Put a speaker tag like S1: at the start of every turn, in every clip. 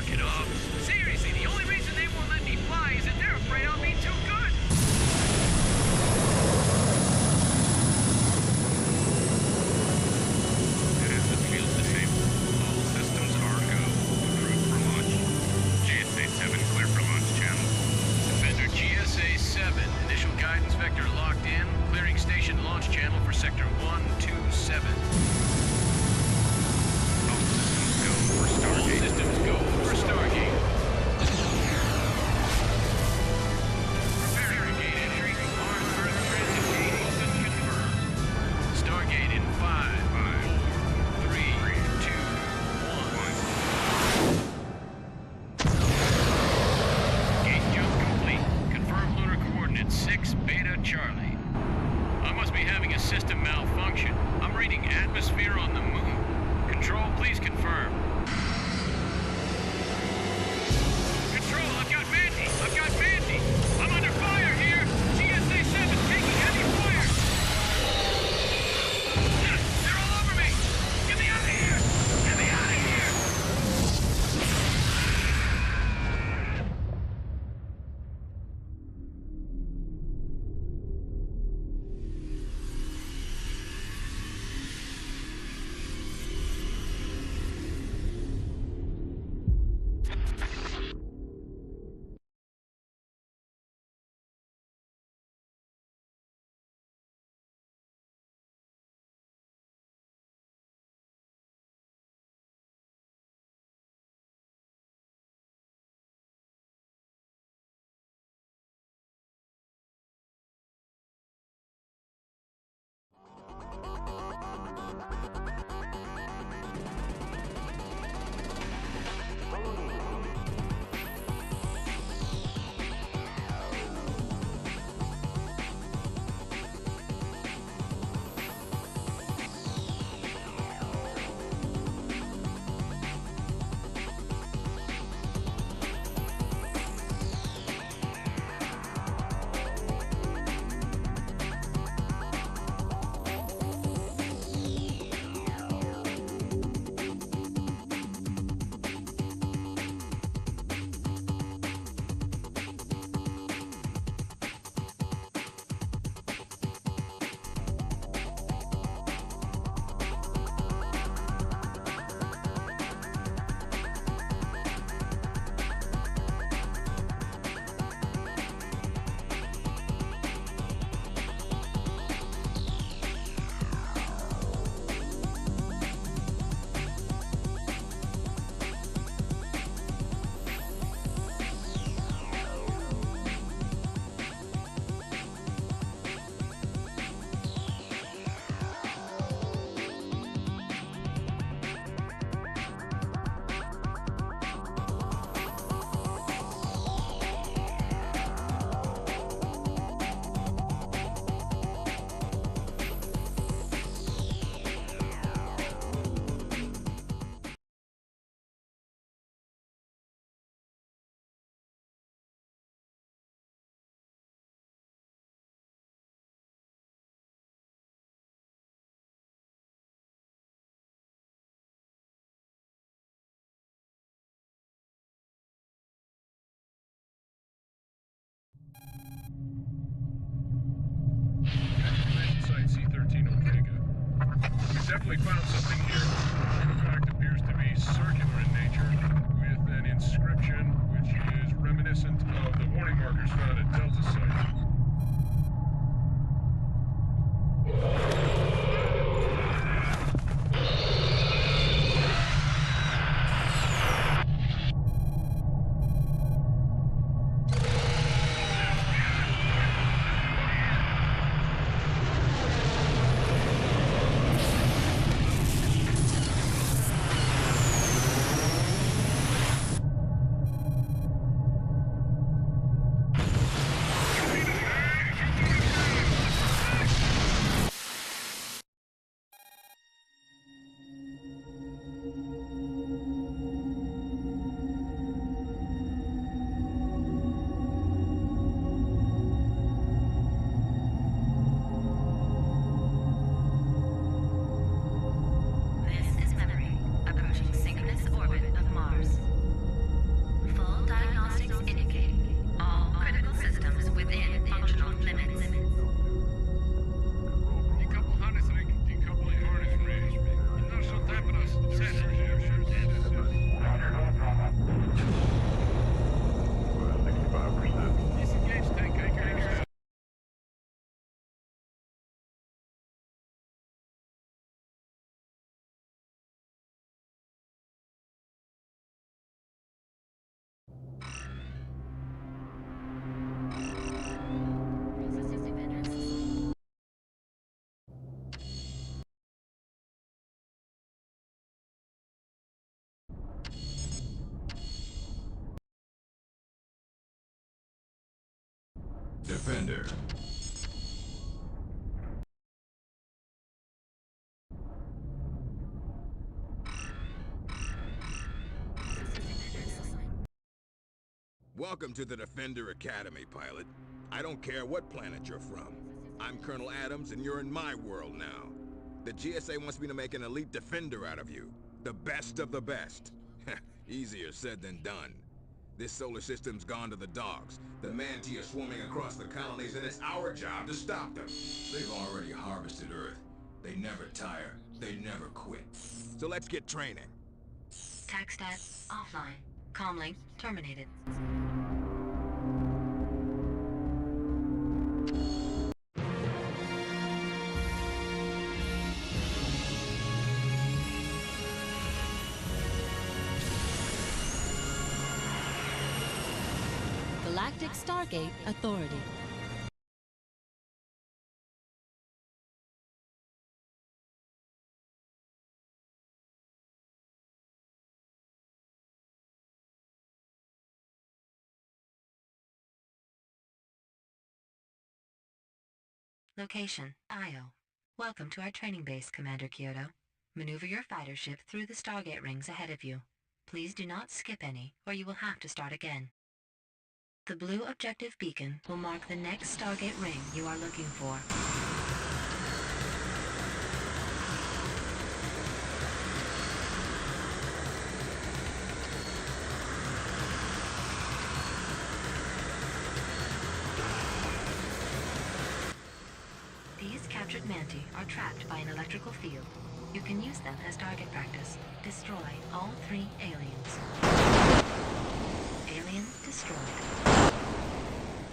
S1: Knock it off. Seriously, the only reason they won't let me fly is that they're afraid I'll be too good.
S2: Genesis field disabled. All systems are go. Approved for launch. GSA-7 clear for launch channel.
S1: Defender GSA-7, initial guidance vector locked in. Clearing station launch channel for sector 127.
S2: All systems go for Stargate.
S1: All systems go for Stargate. Prepare gate entry. Armed Earth transit gate open confirmed. Stargate in 5, 4, 3, 2, 1. Gate jump complete. Confirm lunar coordinates 6 Beta Charlie. I must be having a system malfunction. I'm reading atmosphere on the moon. Control, please confirm. Control, I've got Mandy! I've got Mandy! I'm under fire here! GSA-7 taking heavy fire! They're all over me! Get me out of here! Get me out of here!
S3: Site C-13 Omega. We definitely found something here. In fact, appears to be circular in nature, with an inscription which is reminiscent of the warning markers found at Delta Site.
S4: Defender.
S5: Welcome to the Defender Academy, pilot. I don't care what planet you're from. I'm Colonel Adams, and you're in my world now. The GSA wants me to make an elite defender out of you. The best of the best. Easier said than done. This solar system's gone to the dogs. The Manti are swarming across the colonies, and it's our job to stop them.
S4: They've already harvested Earth. They never tire. They never quit.
S5: So let's get training.
S6: Tech stat offline. Comlink terminated.
S7: Galactic Stargate Authority.
S6: Location, Io. Welcome to our training base, Commander Kyoto. Maneuver your fighter ship through the Stargate rings ahead of you. Please do not skip any, or you will have to start again. The blue objective beacon will mark the next Stargate ring you are looking for. These captured Manti are trapped by an electrical field. You can use them as target practice. Destroy all 3 aliens. Alien destroyed.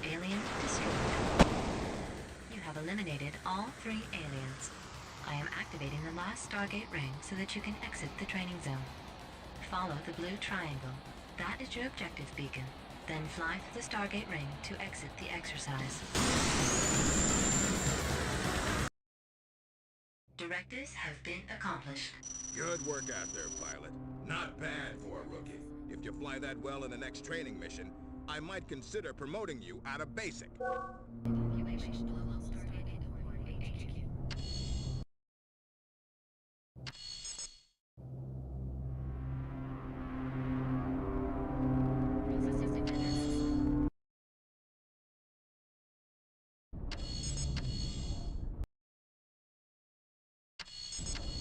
S6: Alien destroyed. You have eliminated all 3 aliens. I am activating the last Stargate ring so that you can exit the training zone. Follow the blue triangle. That is your objective beacon. Then fly through the Stargate ring to exit the exercise. Directives have been accomplished.
S5: Good work out there, pilot. Not bad for a rookie. If you fly that well in the next training mission, I might consider promoting you out of basic.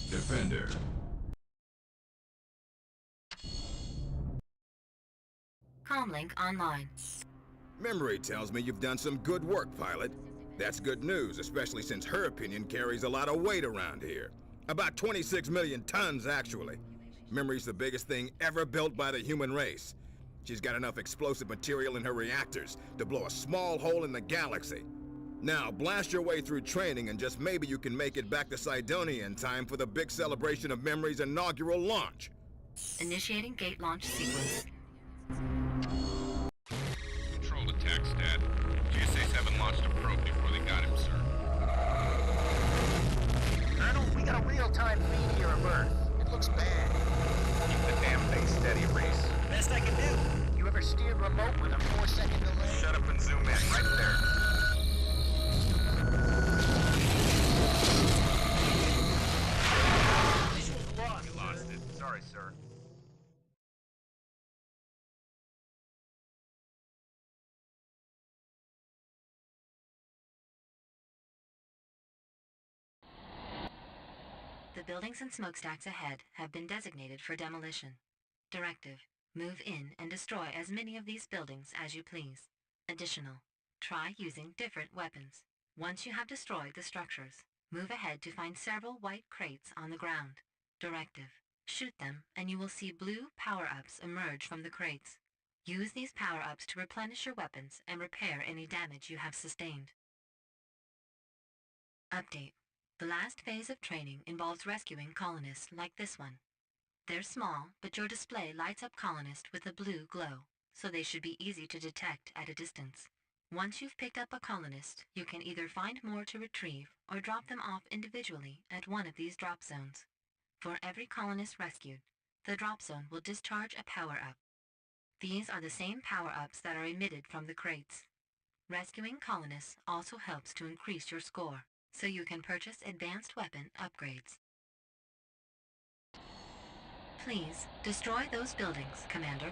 S4: Defender.
S6: Comlink online.
S5: Memory tells me you've done some good work, pilot. That's good news, especially since her opinion carries a lot of weight around here. About 26 million tons, actually. Memory's the biggest thing ever built by the human race. She's got enough explosive material in her reactors to blow a small hole in the galaxy. Now, blast your way through training and just maybe you can make it back to Cydonia in time for the big celebration of Memory's inaugural launch.
S6: Initiating gate launch sequence.
S2: Control to TAC stat. GSA-7 launched a probe before they got him, sir.
S8: Colonel, we got a real-time feed here of Earth. It looks bad.
S2: Keep the damn thing steady, Reese.
S8: Best I can do. You ever steered remote with a 4-second delay?
S2: Shut up and zoom in, right there.
S8: Visual's lost.
S2: You lost it. Sorry, sir.
S6: The buildings and smokestacks ahead have been designated for demolition. Directive: move in and destroy as many of these buildings as you please. Additional: try using different weapons. Once you have destroyed the structures, move ahead to find several white crates on the ground. Directive: shoot them and you will see blue power-ups emerge from the crates. Use these power-ups to replenish your weapons and repair any damage you have sustained. Update: the last phase of training involves rescuing colonists like this one. They're small, but your display lights up colonists with a blue glow, so they should be easy to detect at a distance. Once you've picked up a colonist, you can either find more to retrieve or drop them off individually at one of these drop zones. For every colonist rescued, the drop zone will discharge a power-up. These are the same power-ups that are emitted from the crates. Rescuing colonists also helps to increase your score, so you can purchase advanced weapon upgrades. Please, destroy those buildings, Commander.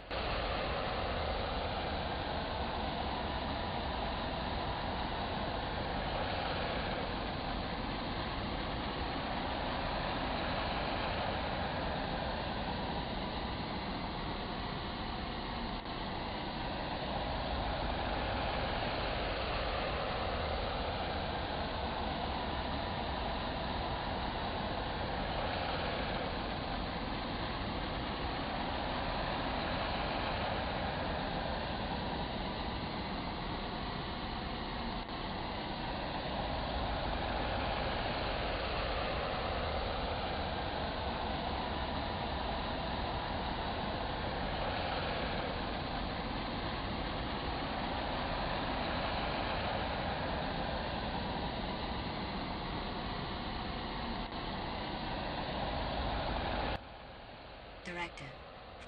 S6: Directive.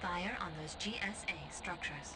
S6: Fire on those GSA structures.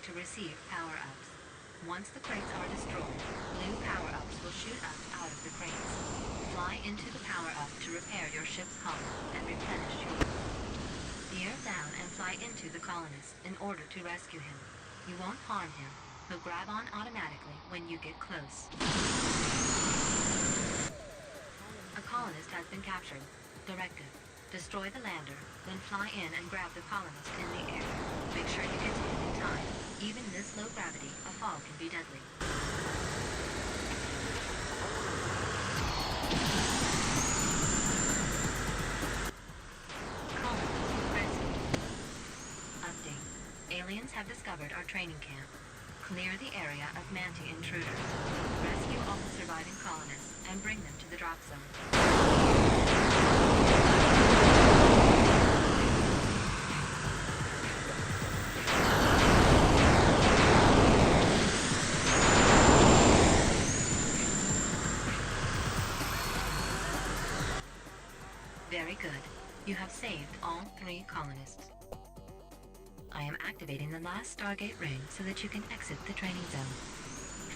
S6: To receive power-ups. Once the crates are destroyed, blue power-ups will shoot up out of the crates. Fly into the power-up to repair your ship's hull and replenish your fuel. Veer down and fly into the colonist in order to rescue him. You won't harm him. He'll grab on automatically when you get close. A colonist has been captured. Directive. Destroy the lander, then fly in and grab the colonist in the air. Make sure you get to him in time. Even this low gravity, a fall can be deadly. Colonist rescue. Update. Aliens have discovered our training camp. Clear the area of Manti intruders. Rescue all the surviving colonists and bring them to the drop zone. Very good. You have saved all 3 colonists. I am activating the last Stargate ring so that you can exit the training zone.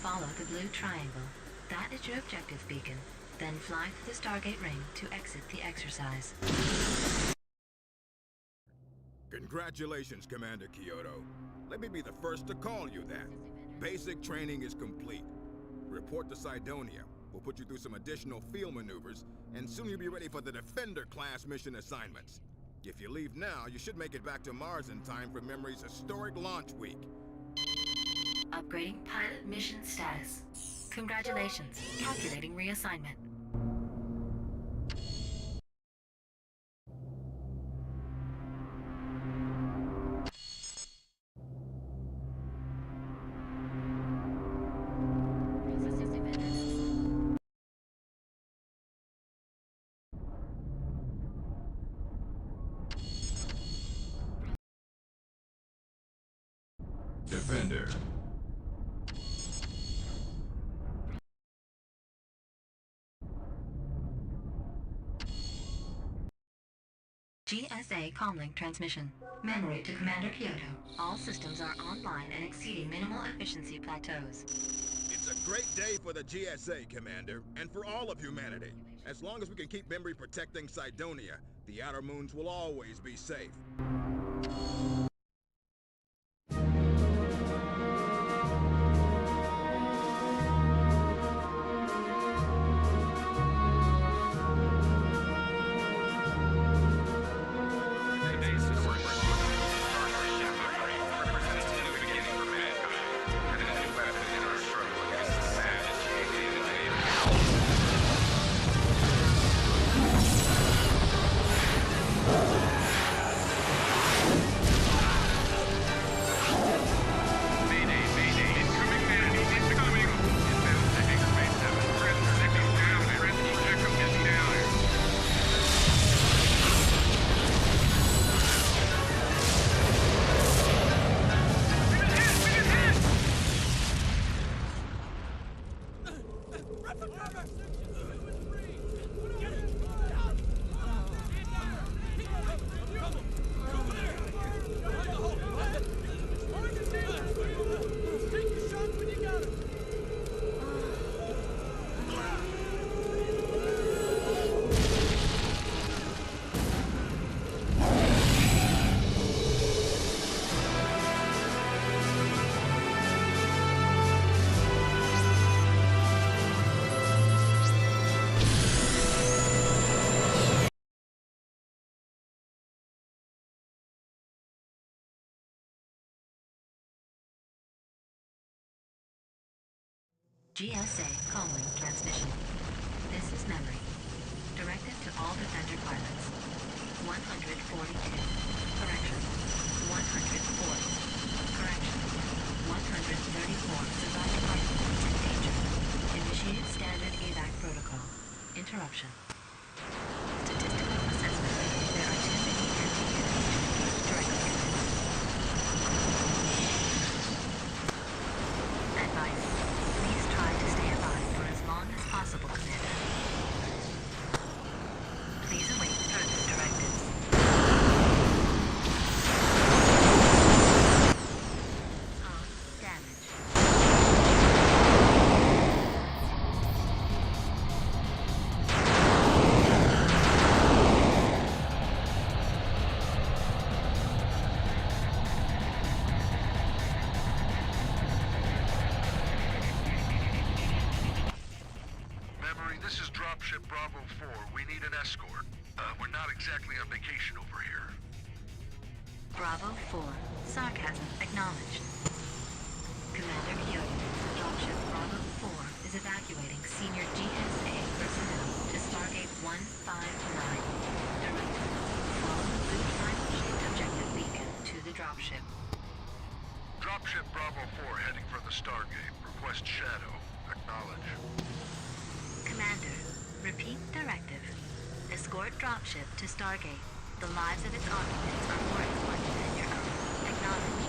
S6: Follow the blue triangle. That is your objective beacon. Then fly through the Stargate ring to exit the exercise.
S5: Congratulations, Commander Kyoto. Let me be the first to call you that. Basic training is complete. Report to Cydonia. We'll put you through some additional field maneuvers, and soon you'll be ready for the Defender-class mission assignments. If you leave now, you should make it back to Mars in time for Memory's historic launch week.
S6: Upgrading pilot mission status. Congratulations. Calculating reassignment.
S4: Defender.
S6: GSA comlink transmission. Memory to Commander Kyoto. All systems are online and exceeding minimal efficiency plateaus.
S5: It's a great day for the GSA, Commander, and for all of humanity. As long as we can keep Memory protecting Cydonia, the Outer Moons will always be safe.
S6: GSA Comlink transmission. This is Memory. Directive to all Defender pilots. 142. Correction. 140. Correction. 134 surviving lifeboats in danger. Initiate standard evac protocol. Interruption. Statistical assessment. There are too many anti-units to engage directly. Advice. Please try to stay alive for as long as possible, Commander. Please await further directives. Damage.
S3: Memory, this is Dropship Bravo 4. We need an escort. We're not exactly on vacation over here.
S6: Bravo 4. Sarcasm acknowledged. Commander Kyoto, Dropship Bravo 4 is evacuating senior GSA personnel to Stargate 159. Directive. Follow the blue triangle-shaped objective beacon to the dropship.
S3: Dropship Bravo 4 heading for the Stargate. Request Shadow. Acknowledge.
S6: Commander, repeat directive. Escort dropship to Stargate. The lives of its occupants are more important than your own. Acknowledged.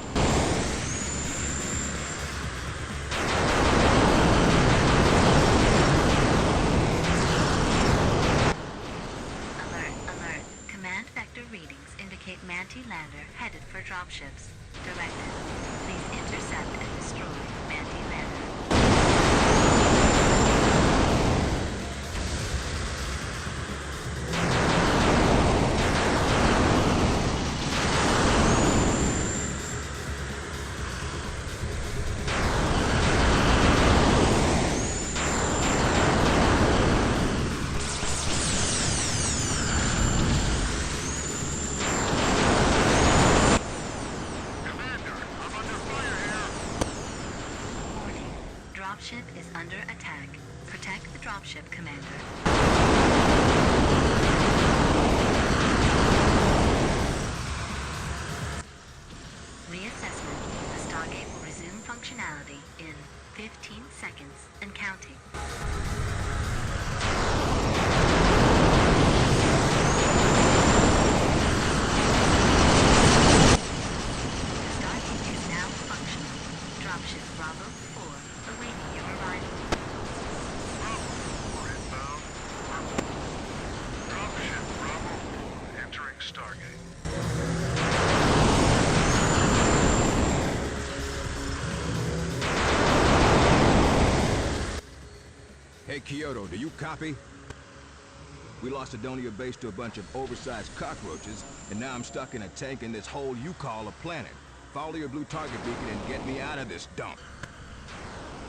S6: Alert, alert. Command vector readings indicate Manti lander headed for dropships. Directive. Please intercept and destroy Manti lander.
S3: Commander, I'm under fire here.
S6: Warning. Dropship is under attack. Protect the dropship, Commander. Reassessment. The Stargate will resume functionality in 15 seconds and counting. The Stargate is now functional. Dropship Bravo 4 awaiting your arrival.
S3: Bravo 4 inbound. Dropship Bravo 4 entering Stargate.
S5: Hey, Kyoto, do you copy? We lost Adonia base to a bunch of oversized cockroaches, and now I'm stuck in a tank in this hole you call a planet. Follow your blue target beacon and get me out of this dump.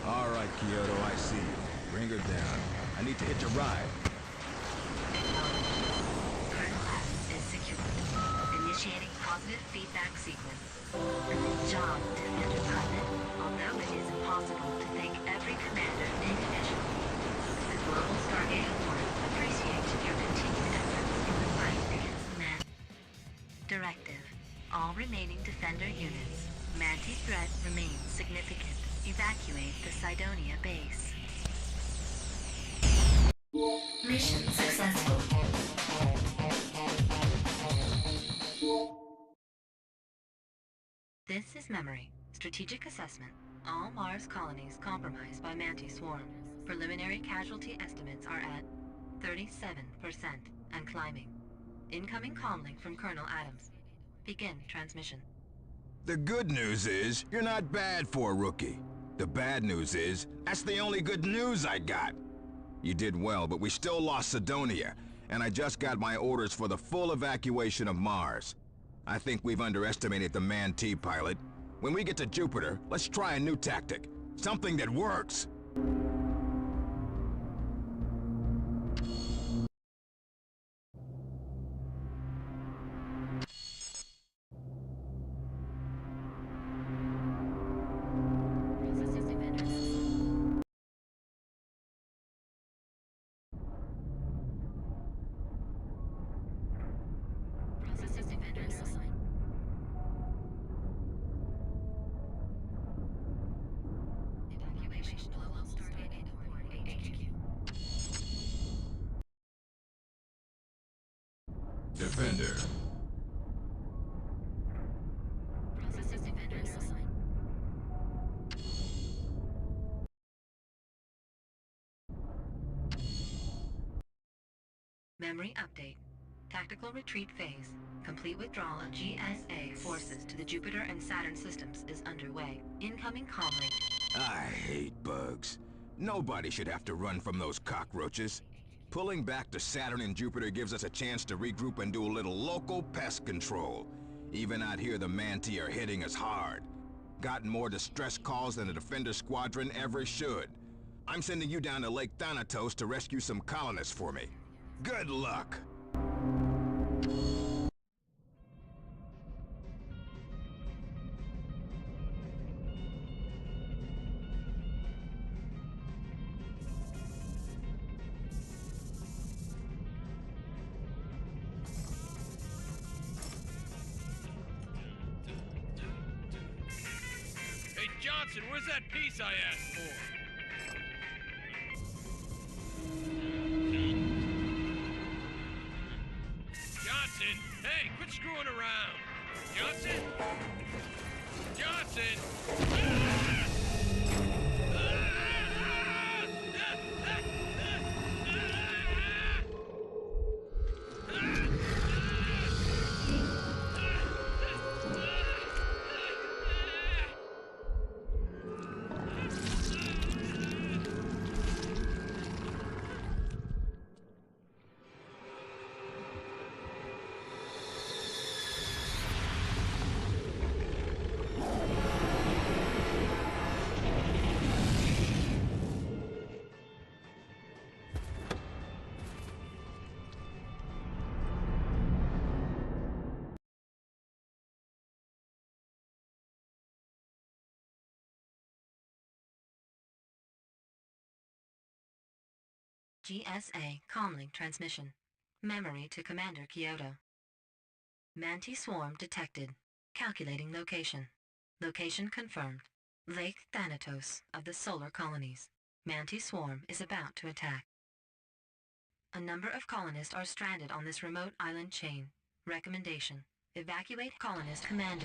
S5: All right, Kyoto, I see you. Bring her down. I need to hitch a ride.
S6: Colonel Adams is secured. Initiating positive feedback sequence. Good job, Defender Pilot. Although it is impossible to thank every commander individually, the Global Stargate Accord appreciates your continued efforts in the fight against men. Directive. All remaining Defender units. Manti threat remains significant. Evacuate the Cydonia base. Mission successful. This is Memory. Strategic assessment. All Mars colonies compromised by Manti swarm. Preliminary casualty estimates are at 37% and climbing. Incoming comlink from Colonel Adams. Begin transmission.
S5: The good news is, you're not bad for a rookie. The bad news is, that's the only good news I got. You did well, but we still lost Cydonia, and I just got my orders for the full evacuation of Mars. I think we've underestimated the Manti pilot. When we get to Jupiter, let's try a new tactic. Something that works.
S4: Defender.
S6: Processing defender assigned. Memory update. Tactical retreat phase. Complete withdrawal of GSA forces to the Jupiter and Saturn systems is underway. Incoming comlink.
S5: I hate bugs. Nobody should have to run from those cockroaches. Pulling back to Saturn and Jupiter gives us a chance to regroup and do a little local pest control. Even out here, the Manti are hitting us hard. Gotten more distress calls than the Defender Squadron ever should. I'm sending you down to Lake Thanatos to rescue some colonists for me. Good luck!
S1: Hey, Johnson, where's that piece I asked for? Johnson! Hey, quit screwing around! Johnson? Johnson!
S6: GSA comlink transmission. Memory to Commander Kyoto. Manti swarm detected. Calculating location. Location confirmed. Lake Thanatos of the solar colonies. Manti swarm is about to attack. A number of colonists are stranded on this remote island chain. Recommendation: evacuate colonist commander.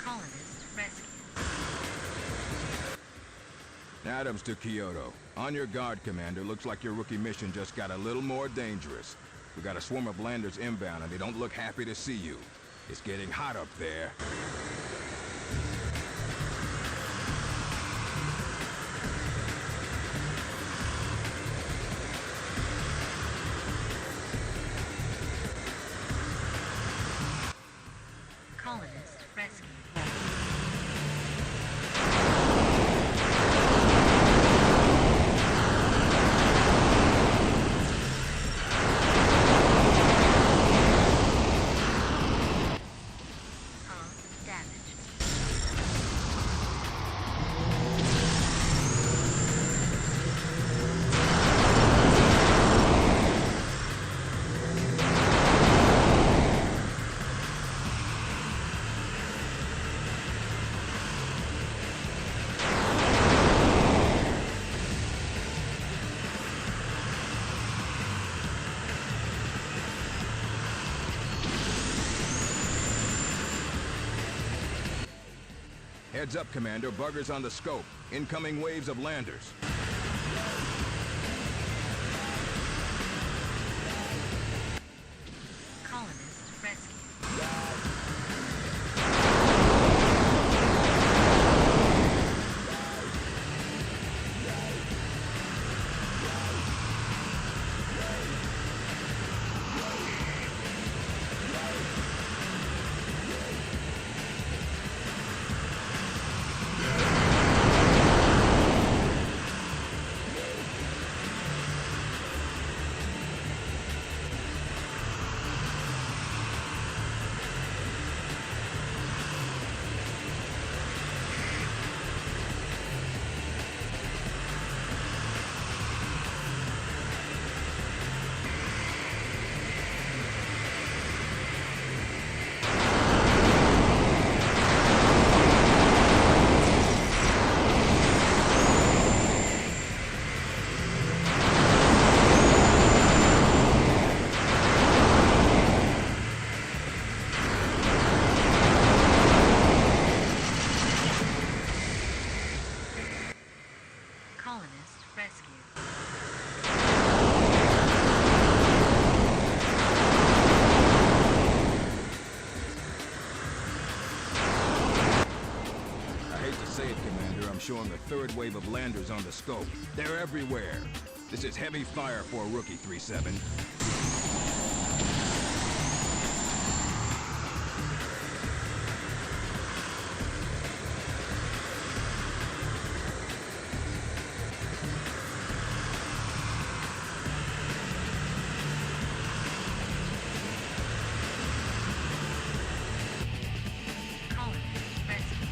S6: Colonist rescue.
S5: Adams to Kyoto. On your guard, Commander. Looks like your rookie mission just got a little more dangerous. We got a swarm of landers inbound, and they don't look happy to see you. It's getting hot up there.
S6: Colonist rescue. Damage.
S5: Heads up, Commander. Buggers on the scope. Incoming waves of landers.
S6: Colonist rescue. Colonist rescue.
S5: I hate to say it, Commander, I'm showing a third wave of landers on the scope. They're everywhere. This is heavy fire for a rookie, 3-7.
S6: Colonist rescue.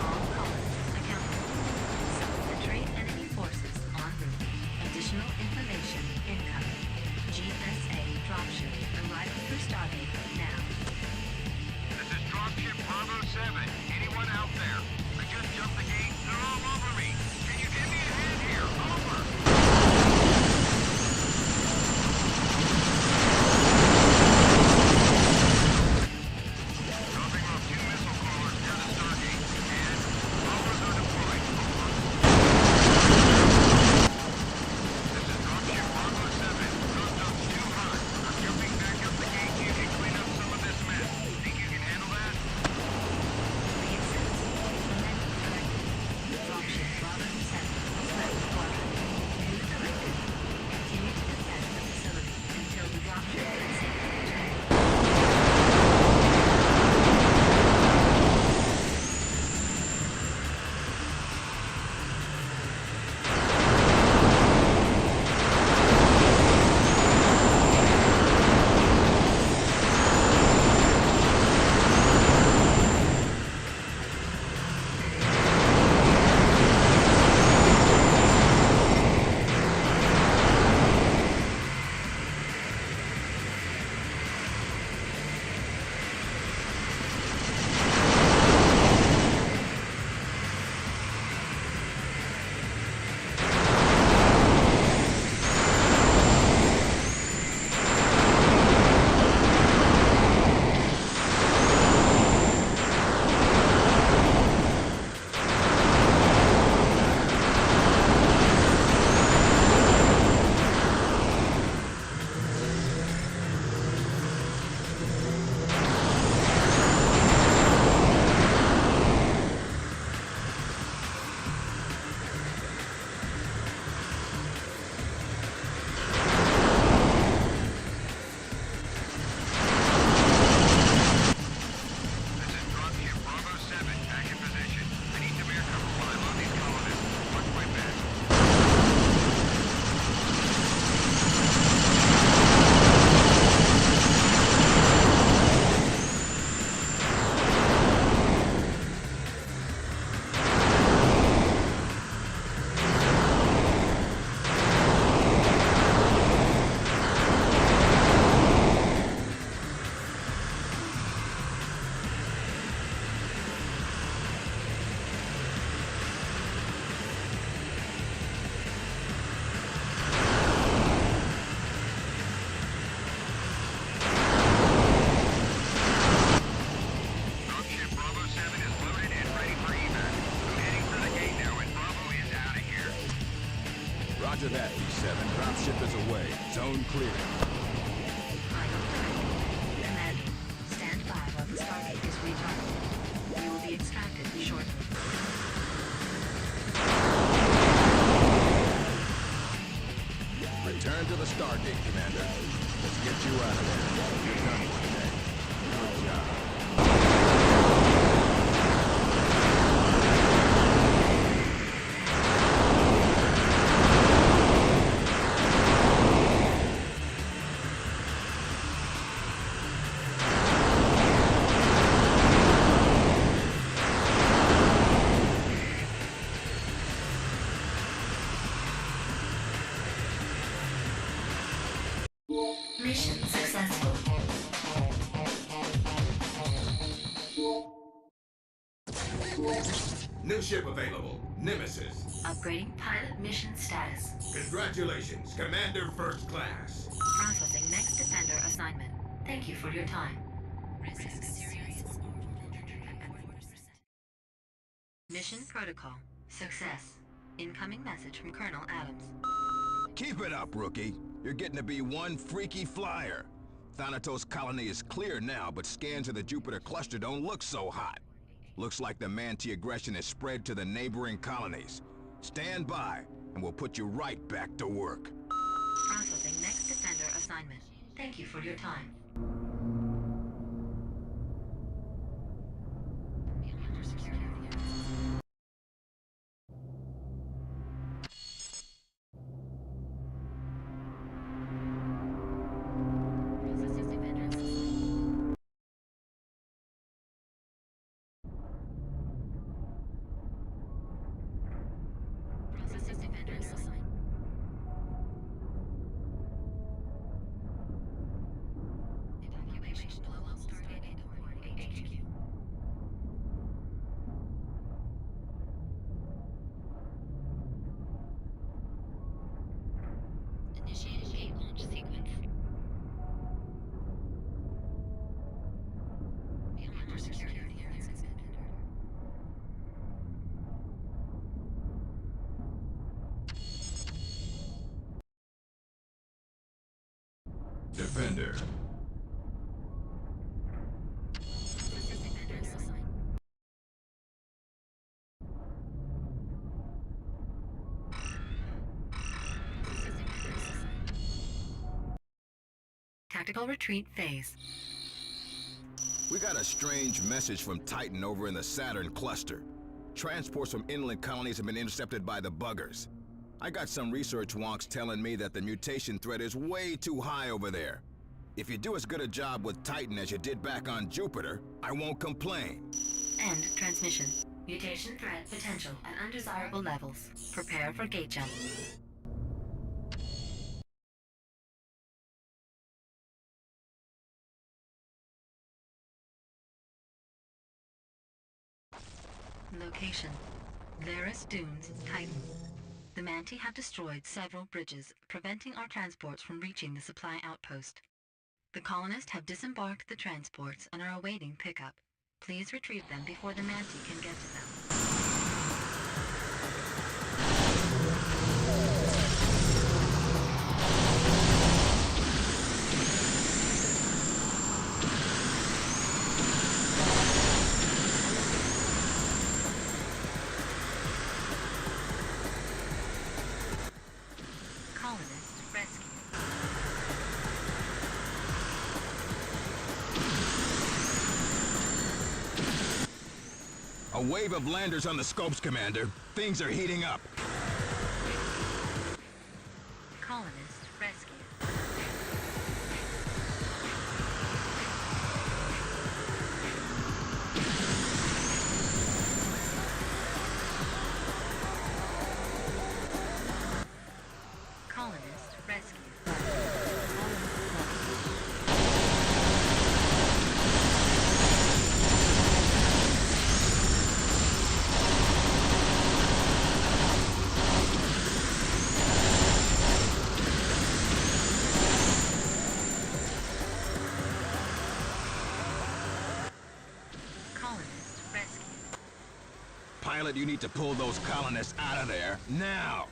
S6: All colonists accounted for. Supplementary enemy forces en route. Additional information incoming. GSA dropship arriving through Starbase now.
S2: This is Dropship Bravo 7. Anyone out there? I just jumped the gate. They're all over me. Can you give me a hand here? Over. Dropping off 2 missile crawlers near the Stargate. And crawlers are deployed. Over. This is Dropship Bravo 7. Thrust up's too high. I'm jumping back up the gate. You can clean up some of this mess. Think you can handle that?
S6: Reassess. Amendment corrected. Dropship Bravo 7 left squadron. New directive. Continue to defend the facility until the dropship is safely returned.
S2: This is Dropship Bravo 7. Back in position. I need some air cover while I load these colonists. Watch my back. Dropship Bravo 7 is loaded and ready for evac. I'm heading for the gate now, and Bravo is out of here.
S5: Roger that, B7. Dropship is away. Zone clear.
S6: Final directive. Commander, stand by while the Stargate is retargeted. You will be extracted shortly.
S5: Return to the Stargate, Commander. Let's get you out of there. You're done for today. Good job.
S6: Mission successful.
S4: New ship available. Nemesis.
S6: Upgrading pilot mission status.
S4: Congratulations, Commander First Class.
S6: Processing next Defender assignment. Thank you for your time. Mission protocol. Success. Incoming message from Colonel Adams.
S5: Keep it up, rookie. You're getting to be one freaky flyer. Thanatos colony is clear now, but scans of the Jupiter cluster don't look so hot. Looks like the Manti aggression has spread to the neighboring colonies. Stand by, and we'll put you right back to work.
S6: Processing next Defender assignment. Thank you for your time. Initiating gate launch sequence. Beyond your security area.
S4: Defender.
S6: Tactical retreat phase.
S5: We got a strange message from Titan over in the Saturn cluster. Transports from inland colonies have been intercepted by the buggers. I got some research wonks telling me that the mutation threat is way too high over there. If you do as good a job with Titan as you did back on Jupiter, I won't complain.
S6: End transmission. Mutation threat potential at undesirable levels. Prepare for gate jump. Location: Laris Dunes, Titan. The Manti have destroyed several bridges, preventing our transports from reaching the supply outpost. The colonists have disembarked the transports and are awaiting pickup. Please retrieve them before the Manti can get to them. Colonist rescue.
S5: A wave of landers on the scopes, Commander. Things are heating up.
S6: Colonist rescue. Colonist rescue. Colonist rescue.
S5: Pilot, you need to pull those colonists out of there, now!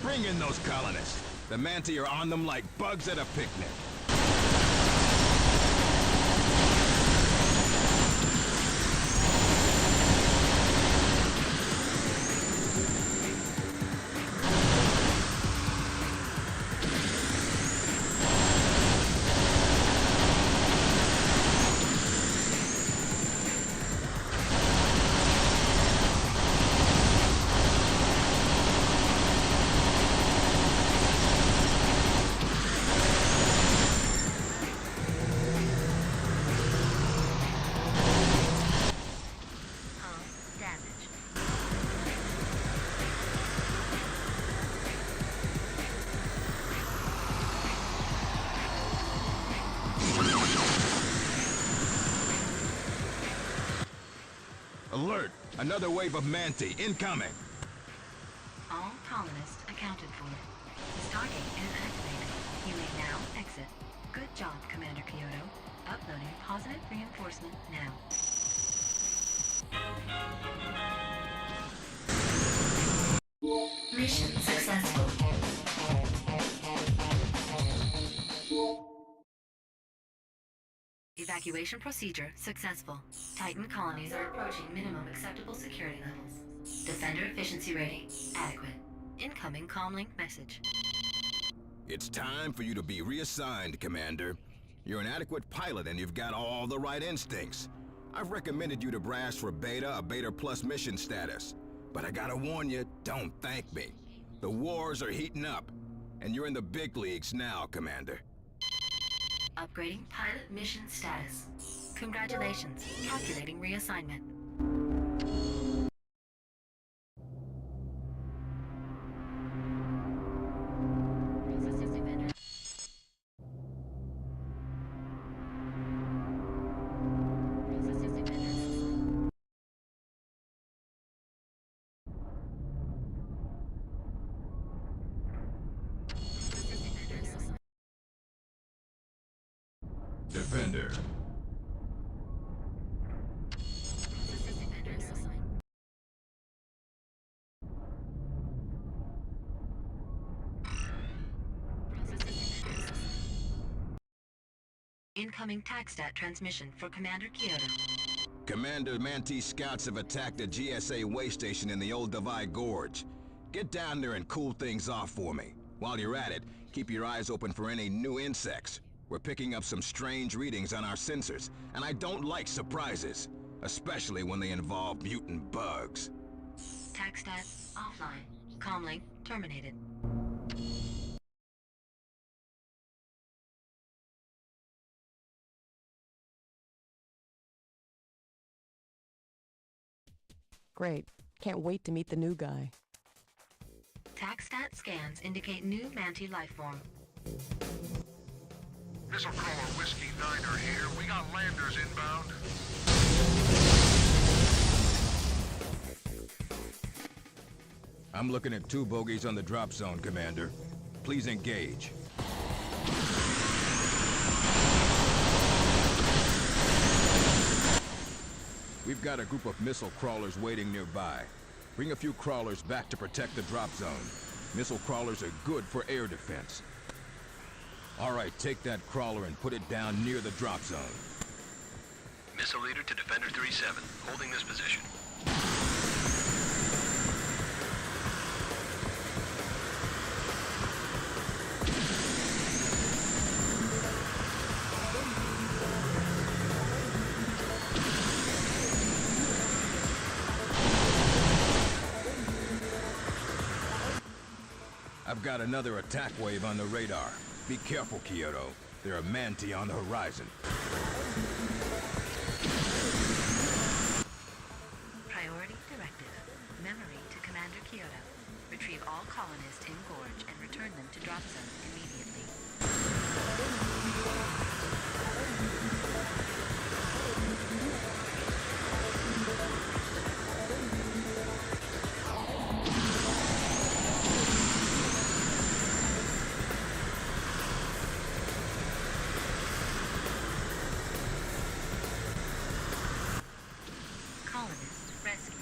S5: Bring in those colonists. The Manti are on them like bugs at a picnic. Alert! Another wave of Manti incoming!
S6: All colonists accounted for. The Stargate is activated. You may now exit. Good job, Commander Kyoto. Uploading positive reinforcement now. Mission successful. Evacuation procedure successful. Titan colonies are approaching minimum acceptable security levels. Defender efficiency rating adequate. Incoming comlink message.
S5: It's time for you to be reassigned, Commander. You're an adequate pilot and you've got all the right instincts. I've recommended you to brass for Beta, a Beta Plus mission status. But I gotta warn you, don't thank me. The wars are heating up, and you're in the big leagues now, Commander.
S6: Upgrading pilot mission status. Congratulations. Calculating reassignment.
S4: Defender.
S6: Incoming TACSTAT transmission for Commander Kyoto.
S5: Commander, Manti scouts have attacked a GSA way station in the Old Divide Gorge. Get down there and cool things off for me. While you're at it, keep your eyes open for any new insects. We're picking up some strange readings on our sensors, and I don't like surprises, especially when they involve mutant bugs.
S6: TACSTAT offline. Comlink terminated.
S9: Great. Can't wait to meet the new guy.
S6: TACSTAT scans indicate new Manti lifeform.
S2: Missile Crawler Whiskey Niner here. We got landers inbound.
S5: I'm looking at 2 bogies on the drop zone, Commander. Please engage. We've got a group of missile crawlers waiting nearby. Bring a few crawlers back to protect the drop zone. Missile crawlers are good for air defense. All right, take that crawler and put it down near the drop zone.
S1: Missile leader to Defender 3-7, holding this position.
S5: I've got another attack wave on the radar. Be careful, Kyoto. There are Manti on the horizon.
S6: Priority directive. Memory to Commander Kyoto. Retrieve all colonists in Gorge and return them to drop zone immediately. Colonist rescued.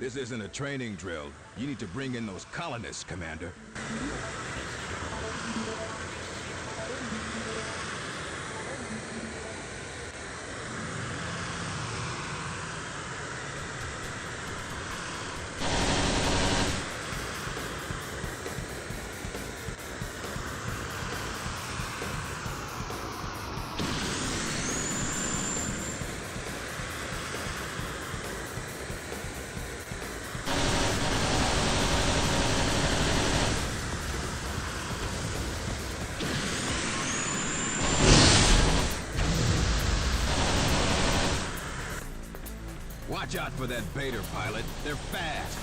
S5: This isn't a training drill. You need to bring in those colonists, Commander. Watch out for that Beta pilot. They're fast.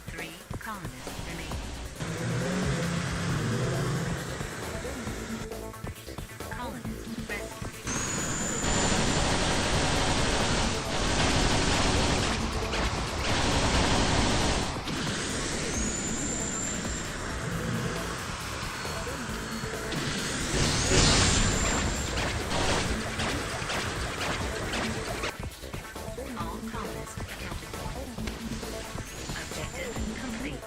S6: Three colonists remain. Colonists rescued. All colonists accounted for. Objective complete.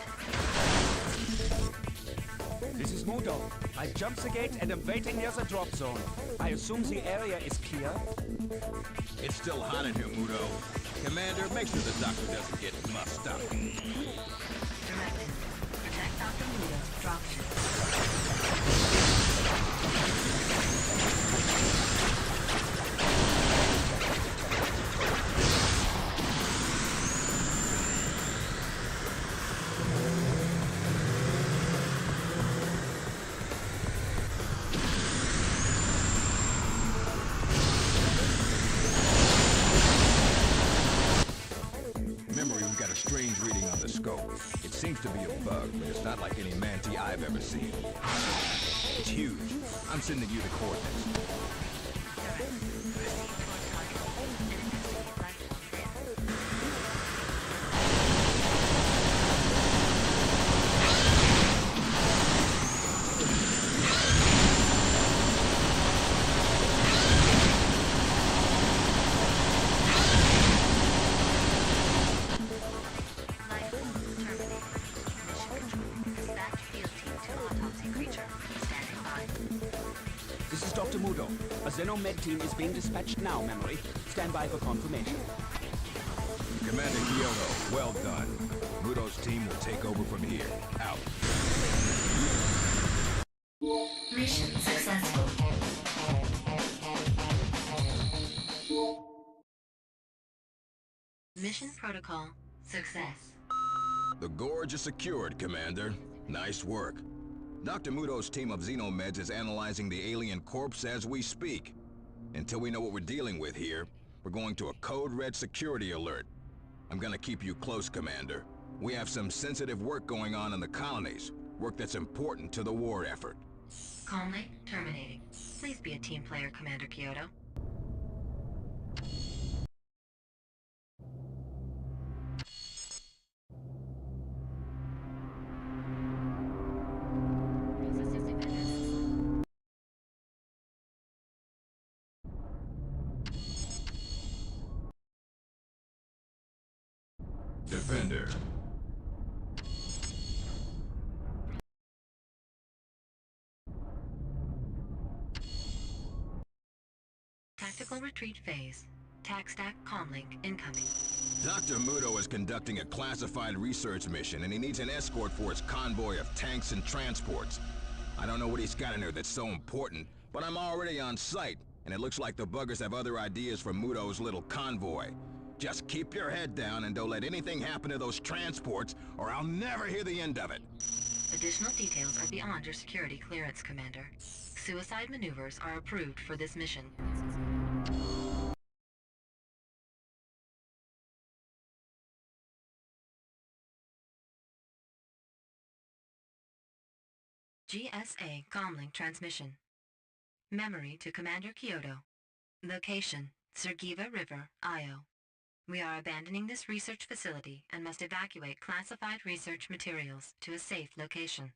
S10: This is Mudo. I jumped the gate and am waiting near the drop zone. I assume the area is clear.
S5: It's still hot in here, Mudo. Commander, make sure the doctor doesn't get mussed up.
S6: Directive. Protect Dr. Mudo's dropship.
S5: Memory, we've got a strange reading on the scope. It seems to be a bug, but it's not like any Manti I've ever seen. It's huge. I'm sending you the coordinates.
S6: Directive. Proceed toward target and investigate life forms there. Life forms terminated. Mission control. Dispatch field team to autopsy creature. Standing by.
S10: This is Dr. Mudo. A Xenomed team is being dispatched now, Memory. Stand by for confirmation.
S5: Commander Kyoto, well done. Mudo's team will take over from here. Out.
S6: Mission successful. Mission protocol success.
S5: The gorge is secured, Commander. Nice work. Dr. Mudo's team of Xenomeds is analyzing the alien corpse as we speak. Until we know what we're dealing with here, we're going to a code red security alert. I'm gonna keep you close, Commander. We have some sensitive work going on in the colonies. Work that's important to the war effort.
S6: Calmly terminating. Please be a team player, Commander Kyoto.
S4: Defender.
S6: Tactical retreat phase. TAC stack comlink incoming.
S5: Dr. Mudo is conducting a classified research mission, and he needs an escort for his convoy of tanks and transports. I don't know what he's got in there that's so important, but I'm already on site, and it looks like the buggers have other ideas for Mudo's little convoy. Just keep your head down and don't let anything happen to those transports, or I'll never hear the end of it.
S6: Additional details are beyond your security clearance, Commander. Suicide maneuvers are approved for this mission. GSA comlink transmission. Memory to Commander Kyoto. Location, Sergiva River, Io. We are abandoning this research facility and must evacuate classified research materials to a safe location.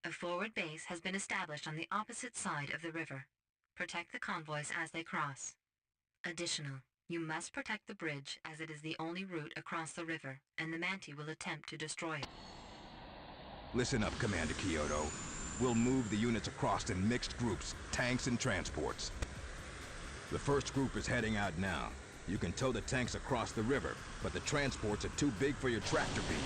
S6: A forward base has been established on the opposite side of the river. Protect the convoys as they cross. Additional, you must protect the bridge as it is the only route across the river, and the Manti will attempt to destroy it.
S5: Listen up, Commander Kyoto. We'll move the units across in mixed groups, tanks and transports. The first group is heading out now. You can tow the tanks across the river, but the transports are too big for your tractor beam.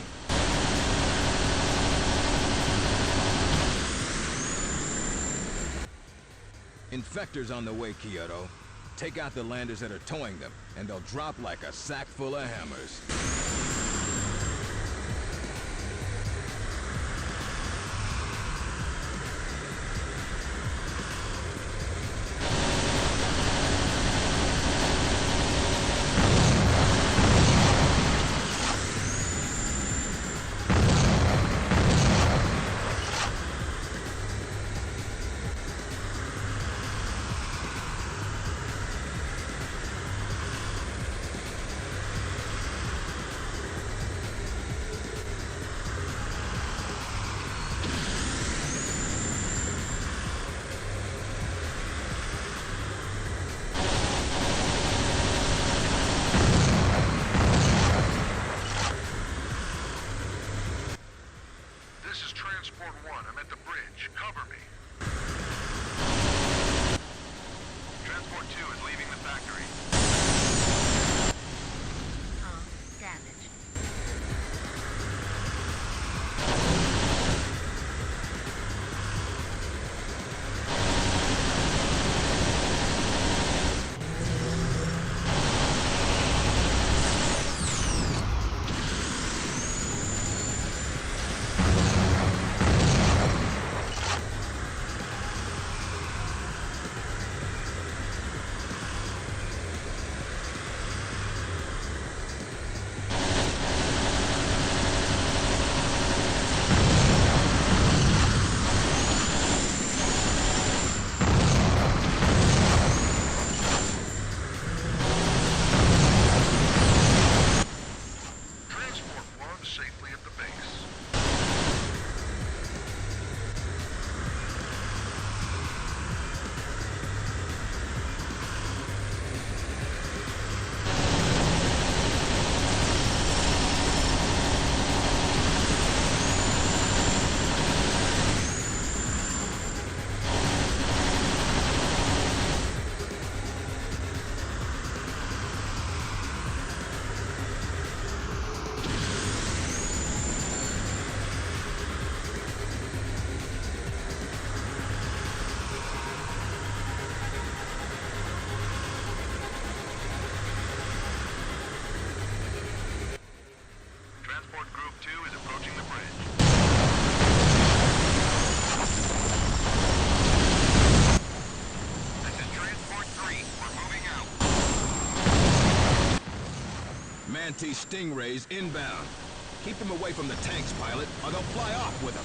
S5: Infector's on the way, Kyoto. Take out the landers that are towing them, and they'll drop like a sack full of hammers. Manti Stingrays inbound. Keep them away from the tanks, pilot, or they'll fly off with them.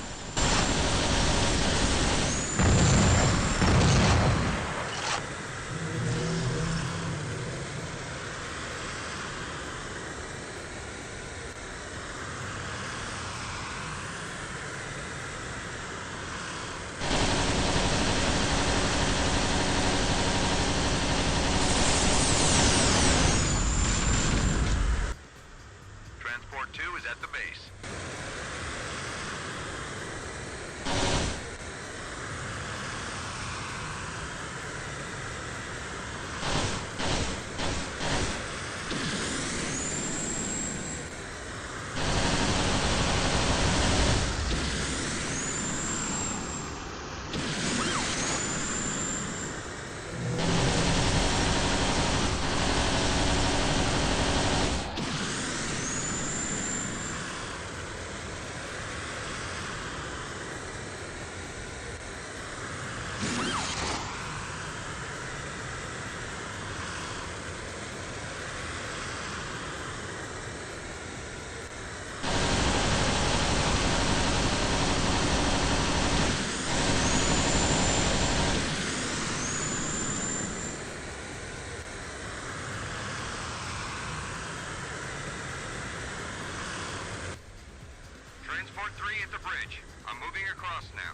S2: Transport 3 at the bridge. I'm moving across now.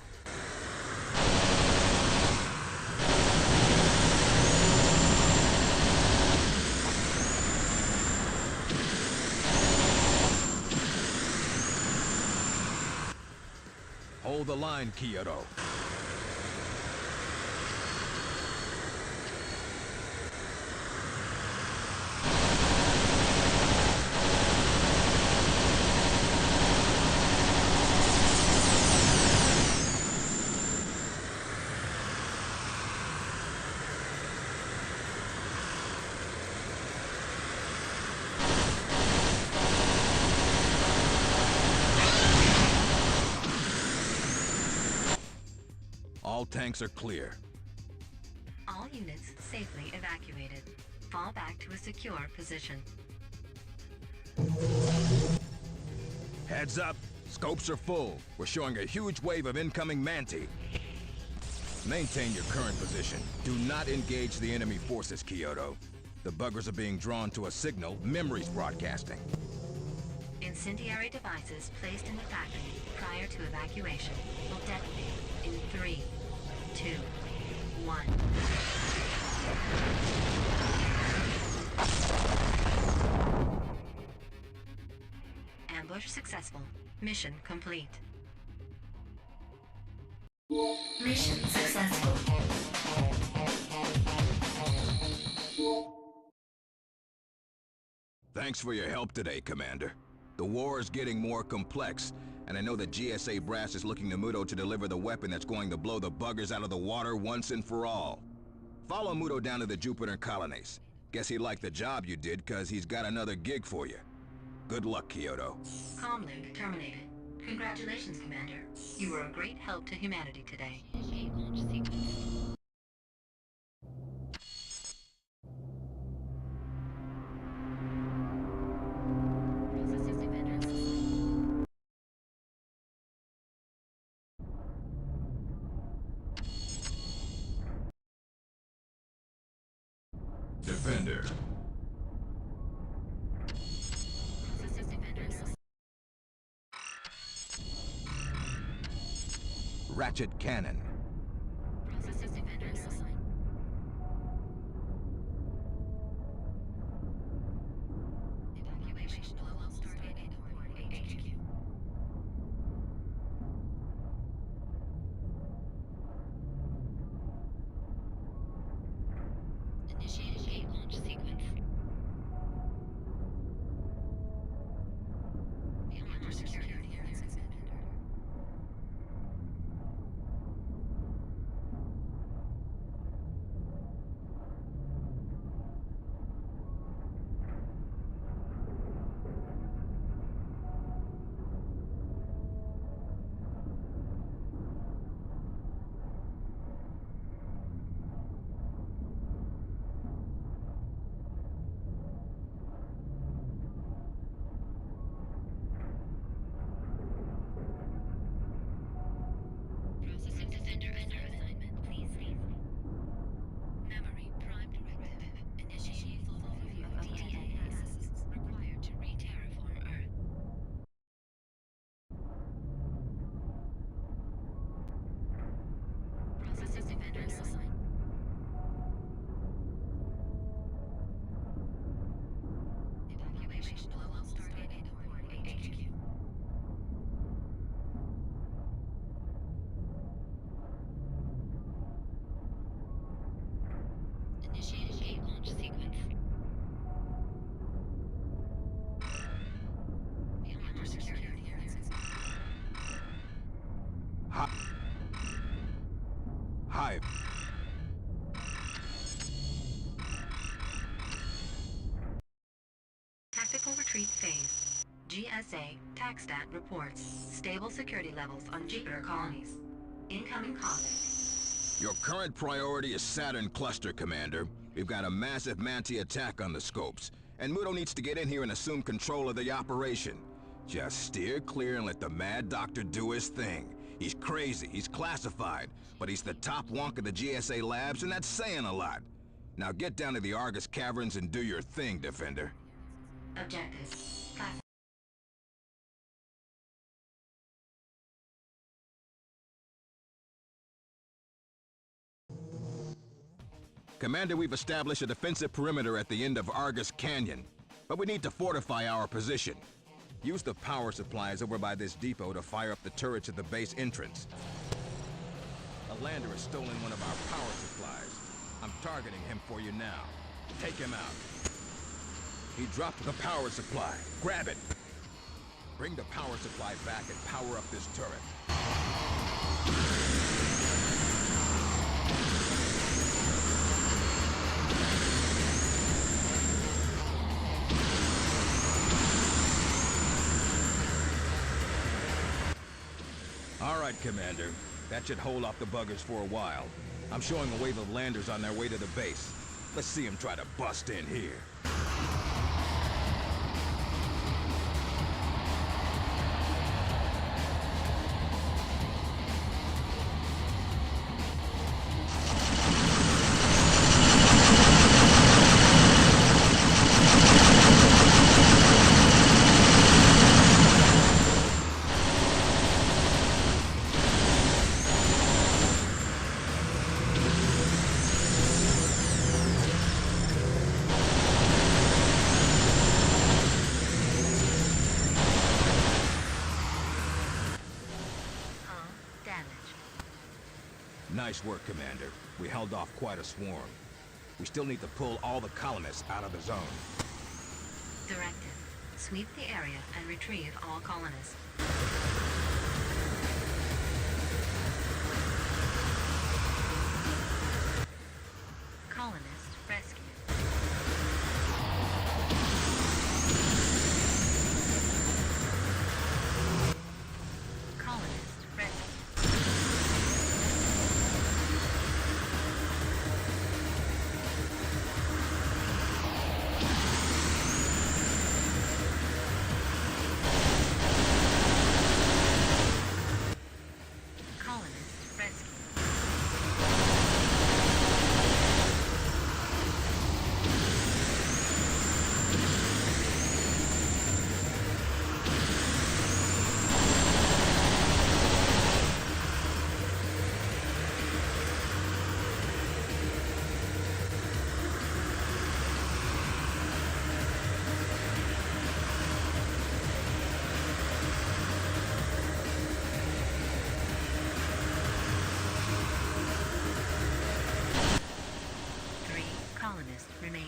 S5: Hold the line, Kyoto. All tanks are clear.
S6: All units safely evacuated. Fall back to a secure position.
S5: Heads up, scopes are full. We're showing a huge wave of incoming Manti. Maintain your current position. Do not engage the enemy forces, Kyoto. The buggers are being drawn to a signal Memory's broadcasting.
S6: Incendiary devices placed in the factory prior to evacuation will detonate in 3, 2, 1. Ambush successful. Mission complete. Mission successful.
S5: Thanks for your help today, Commander. The war is getting more complex, and I know that GSA Brass is looking to Muto to deliver the weapon that's going to blow the buggers out of the water once and for all. Follow Muto down to the Jupiter colonies. Guess he liked the job you did, cause he's got another gig for you. Good luck, Kyoto.
S6: Comlink terminated. Congratulations, Commander. You were a great help to humanity today.
S4: Defender.
S5: Ratchet Cannon. Hive.
S6: Tactical retreat phase. GSA TACSTAT reports stable security levels on Jupiter colonies. Incoming conflict.
S5: Your current priority is Saturn Cluster, Commander. We've got a massive Manti attack on the scopes, and Muto needs to get in here and assume control of the operation. Just steer clear and let the Mad Doctor do his thing. He's crazy, he's classified, but he's the top wonk of the GSA labs, and that's saying a lot. Now get down to the Argus Caverns and do your thing, Defender.
S6: Objectives.
S5: Commander, we've established a defensive perimeter at the end of Argus Canyon, but we need to fortify our position. Use the power supplies over by this depot to fire up the turrets at the base entrance. A lander has stolen one of our power supplies. I'm targeting him for you now. Take him out. He dropped the power supply. Grab it. Bring the power supply back and power up this turret. All right, Commander. That should hold off the buggers for a while. I'm showing a wave of landers on their way to the base. Let's see them try to bust in here. Nice work, Commander. We held off quite a swarm. We still need to pull all the colonists out of the zone.
S6: Directive. Sweep the area and retrieve all colonists. Colonist rescued. Colonist rescued. Colonist rescued. Colonists remaining.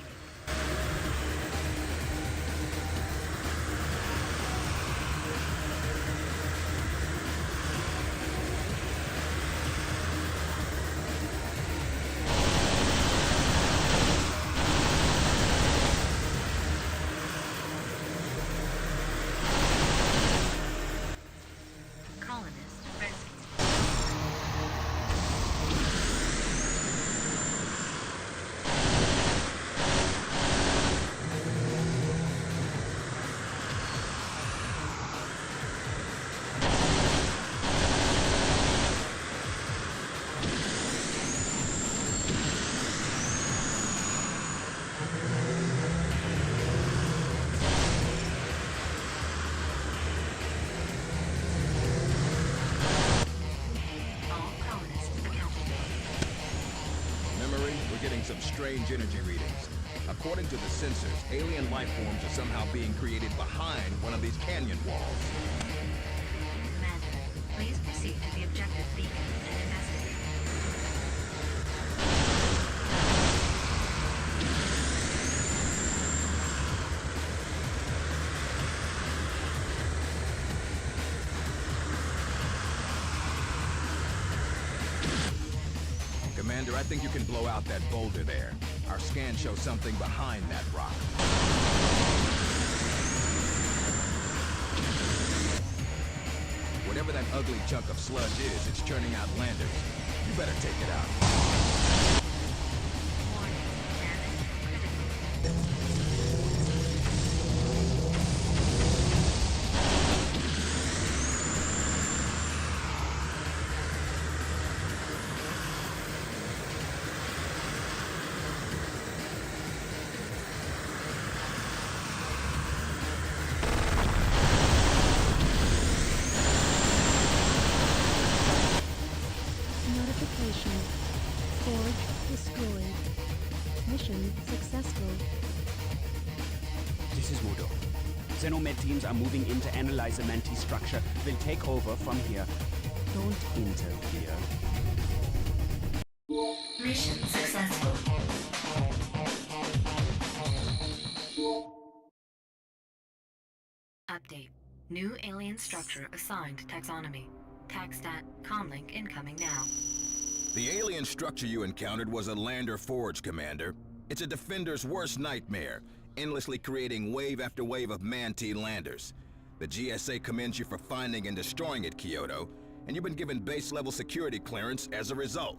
S6: Colonists rescued. All colonists accounted for.
S5: Memory, we're getting some strange energy readings. According to the sensors, alien life forms are somehow being created behind one of these canyon walls.
S6: Commander, please proceed to the objective beacon and investigate.
S5: Commander, I think you can blow out that boulder there. Our scans show something behind that rock. Whatever that ugly chunk of sludge is, it's churning out landers. You better take it out.
S6: Warning, damage critical.
S7: Notification. Forge destroyed. Mission successful.
S10: This is Mudo. Xenomed teams are moving in to analyze the Mantis structure. We'll take over from here. Don't interfere.
S6: Mission successful. Update. New alien structure assigned taxonomy. TaxStat comlink incoming now.
S5: The alien structure you encountered was a Lander Forge, Commander. It's a defender's worst nightmare, endlessly creating wave after wave of Manti landers. The GSA commends you for finding and destroying it, Kyoto, and you've been given base-level security clearance as a result.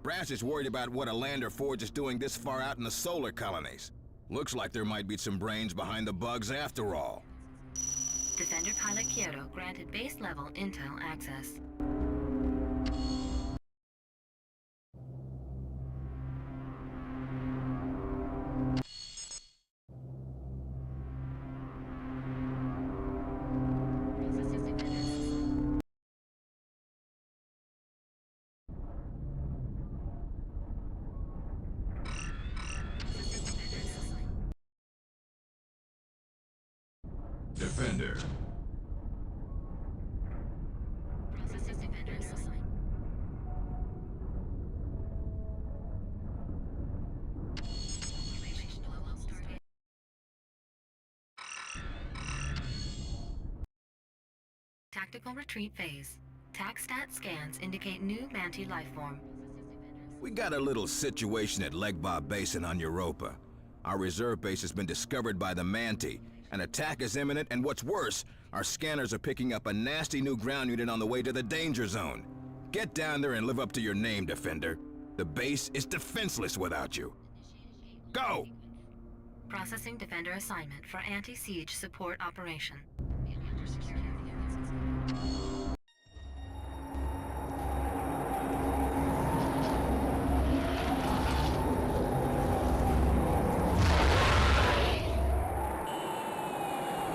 S5: Brass is worried about what a Lander Forge is doing this far out in the solar colonies. Looks like there might be some brains behind the bugs after all.
S6: Defender pilot Kyoto granted base-level intel access.
S4: Defender.
S6: Tactical retreat phase. TaxStat scans indicate new Manti lifeform.
S5: We got a little situation at Legba Basin on Europa. Our reserve base has been discovered by the Manti. An attack is imminent, and what's worse, our scanners are picking up a nasty new ground unit on the way to the danger zone. Get down there and live up to your name, Defender. The base is defenseless without you. Go!
S6: Processing Defender assignment for anti-siege support operation.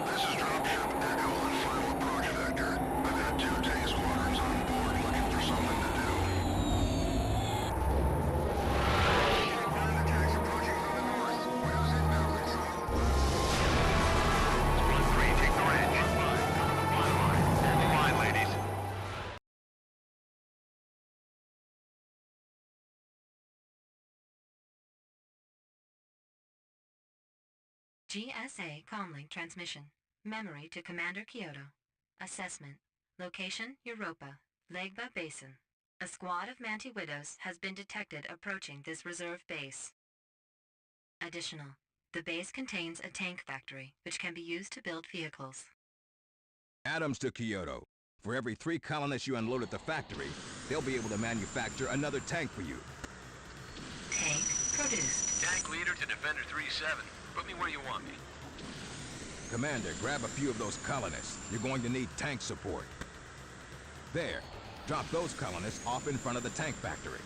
S2: This is Dropship Echo on final approach vector. I've had 2 Taze Waters on board looking for something to do. Ground attacks approaching from the north. Widows inbound control. Squad 3, take the ridge. Fine line. Stand by, ladies.
S6: GSA comlink transmission. Memory to Commander Kyoto. Assessment. Location Europa. Legba Basin. A squad of Manti Widows has been detected approaching this reserve base. Additional. The base contains a tank factory, which can be used to build vehicles.
S5: Adams to Kyoto. For every 3 colonists you unload at the factory, they'll be able to manufacture another tank for you.
S6: Tank produced.
S1: Tank leader to Defender 3-7. Put me where you want me.
S5: Commander, grab a few of those colonists. You're going to need tank support. There. Drop those colonists off in front of the tank factory.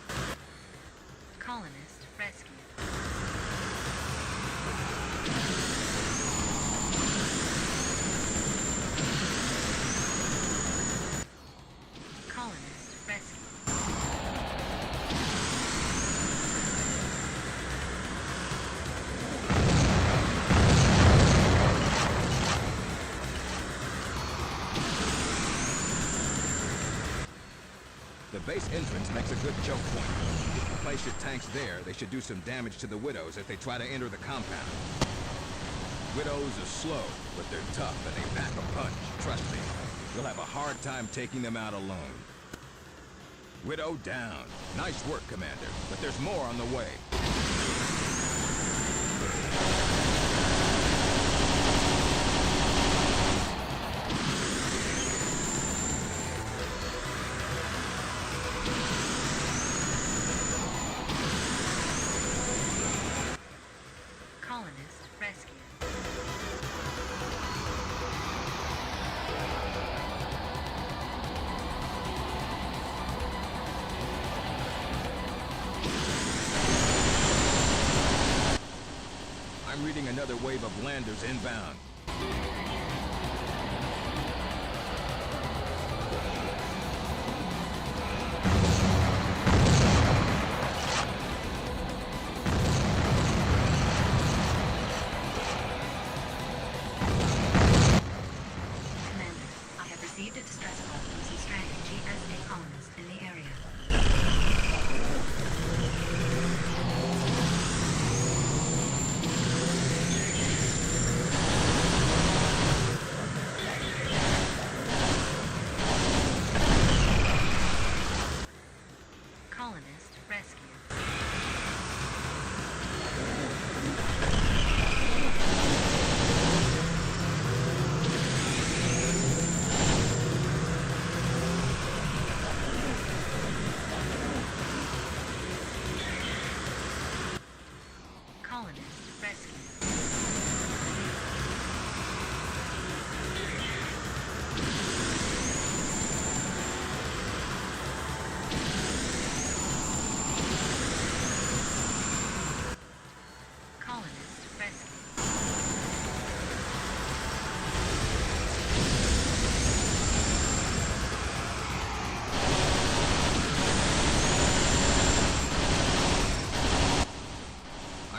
S6: Colonist rescued. Colonist rescued.
S5: The base entrance makes a good choke point. If you place your tanks there, they should do some damage to the Widows if they try to enter the compound. Widows are slow, but they're tough and they pack a punch. Trust me, you'll have a hard time taking them out alone. Widow down. Nice work, Commander, but there's more on the way.
S6: Colonist rescued.
S5: I'm reading another wave of landers inbound.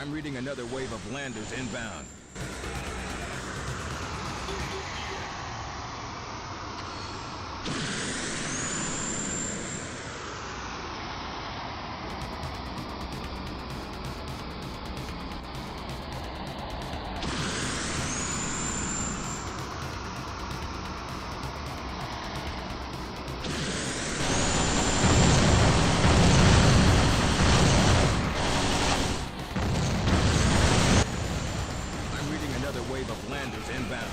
S5: I'm reading another wave of landers inbound. Wave of landers inbound.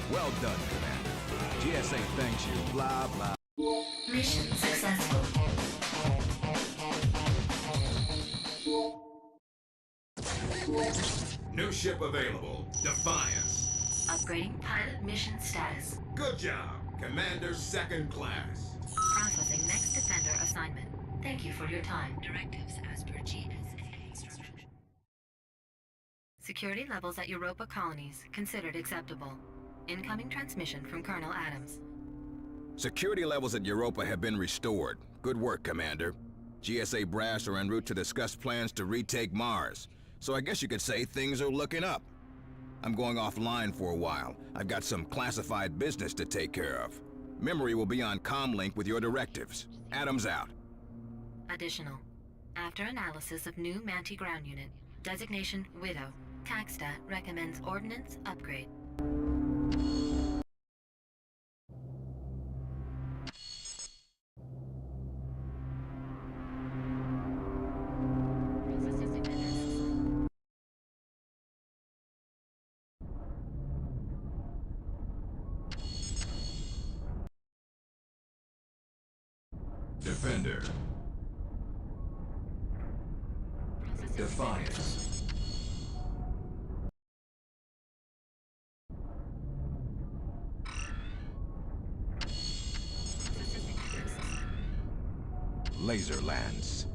S5: Well done, Commander. GSA thanks you, blah, blah.
S6: Mission successful.
S4: New ship available. Defiance.
S6: Upgrading pilot mission status.
S4: Good job. Commander second class.
S6: Processing next defender assignment. Thank you for your time. Directives as per GSA instructions. Security levels at Europa colonies considered acceptable. Incoming transmission from Colonel Adams.
S5: Security levels at Europa have been restored. Good work, Commander. GSA brass are en route to discuss plans to retake Mars. So I guess you could say things are looking up. I'm going offline for a while. I've got some classified business to take care of. Memory will be on comlink with your directives. Adams out.
S6: Additional. After analysis of new Manti ground unit, designation Widow, TACSTA recommends ordnance upgrade.
S4: Defender. Defiance.
S5: Laser lands.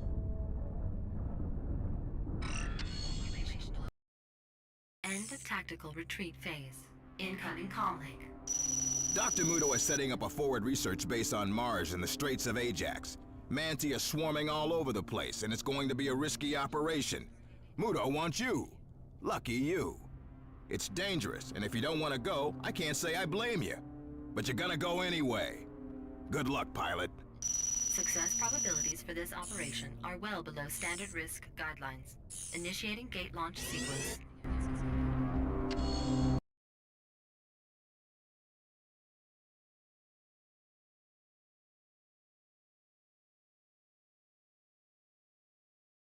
S6: End of tactical retreat phase. Incoming comlink.
S5: Dr. Muto is setting up a forward research base on Mars in the Straits of Ajax. Manti are swarming all over the place, and it's going to be a risky operation. Muto wants you. Lucky you. It's dangerous, and if you don't want to go, I can't say I blame you. But you're gonna go anyway. Good luck, pilot.
S6: Success probabilities for this operation are well below standard risk guidelines. Initiating gate launch sequence.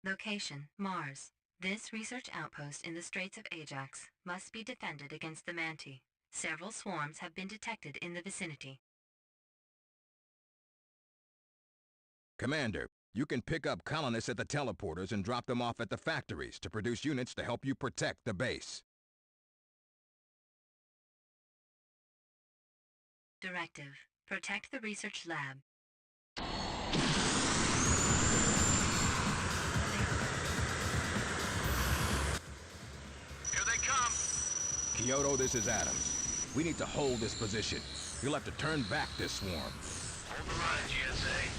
S6: Location, Mars. This research outpost in the Straits of Ajax must be defended against the Manti. Several swarms have been detected in the vicinity.
S5: Commander, you can pick up colonists at the teleporters and drop them off at the factories to produce units to help you protect the base.
S6: Directive. Protect the research lab.
S2: Here they come.
S5: Kyoto, this is Adams. We need to hold this position. You'll have to turn back this swarm.
S2: Hold the line, GSA.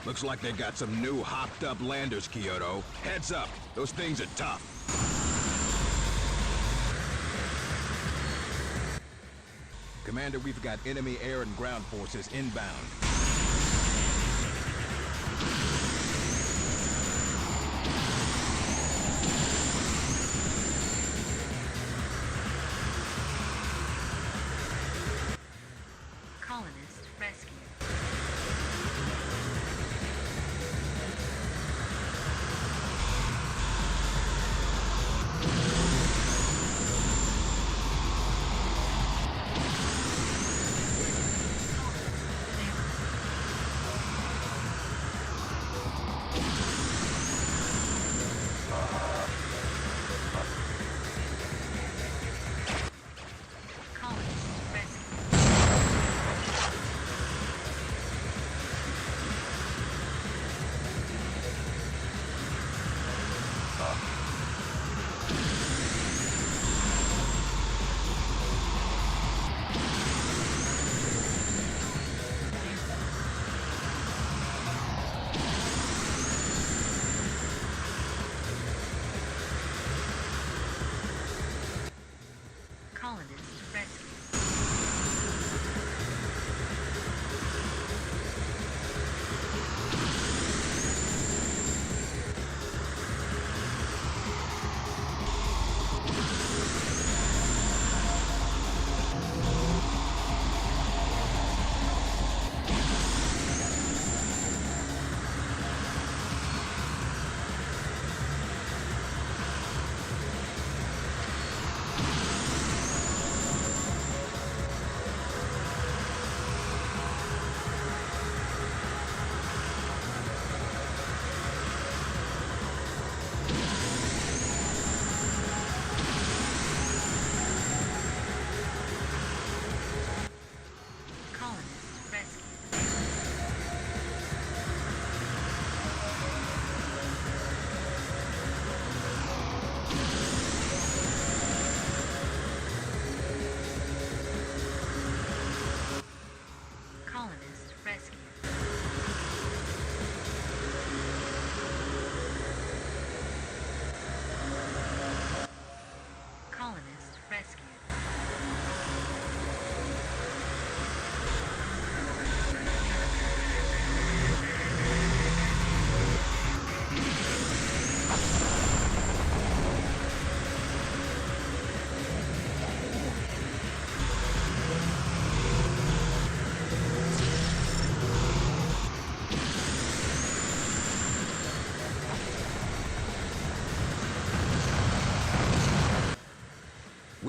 S5: Looks like they got some new hopped-up landers, Kyoto. Heads up, those things are tough. Commander, we've got enemy air and ground forces inbound.
S6: Colonist rescue.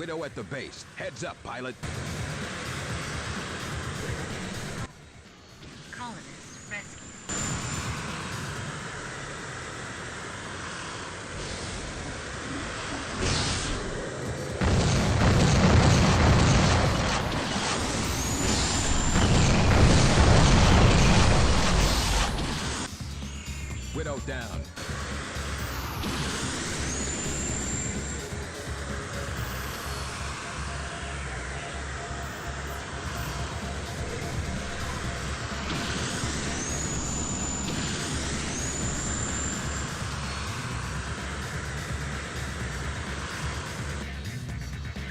S5: Widow at the base. Heads up, pilot.
S6: Colonist rescue.
S5: Widow down.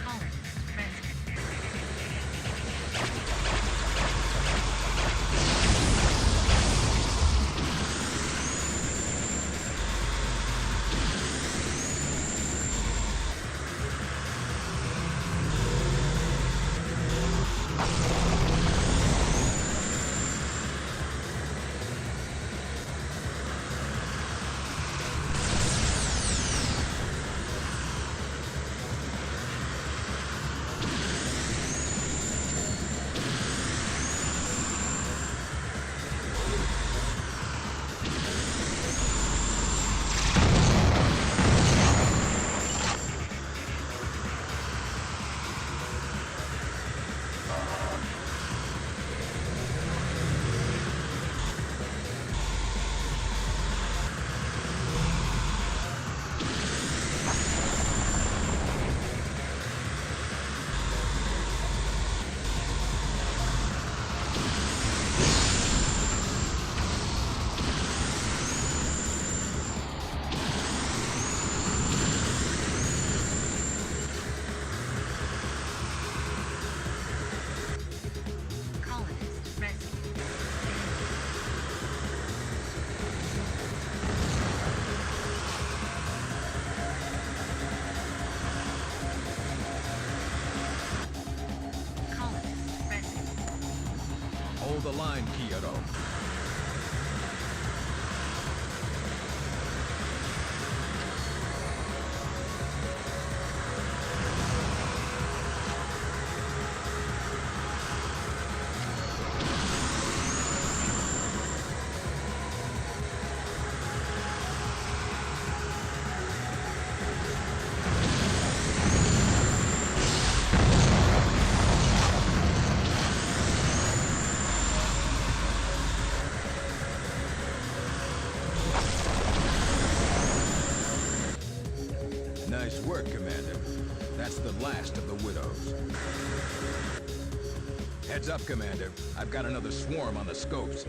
S6: Colonist rescue. Colonist rescue. Colonist rescue.
S5: Hold the line, Kyoto. Nice work, Commander. That's the last of the Widows. Heads up, Commander. I've got another swarm on the scopes.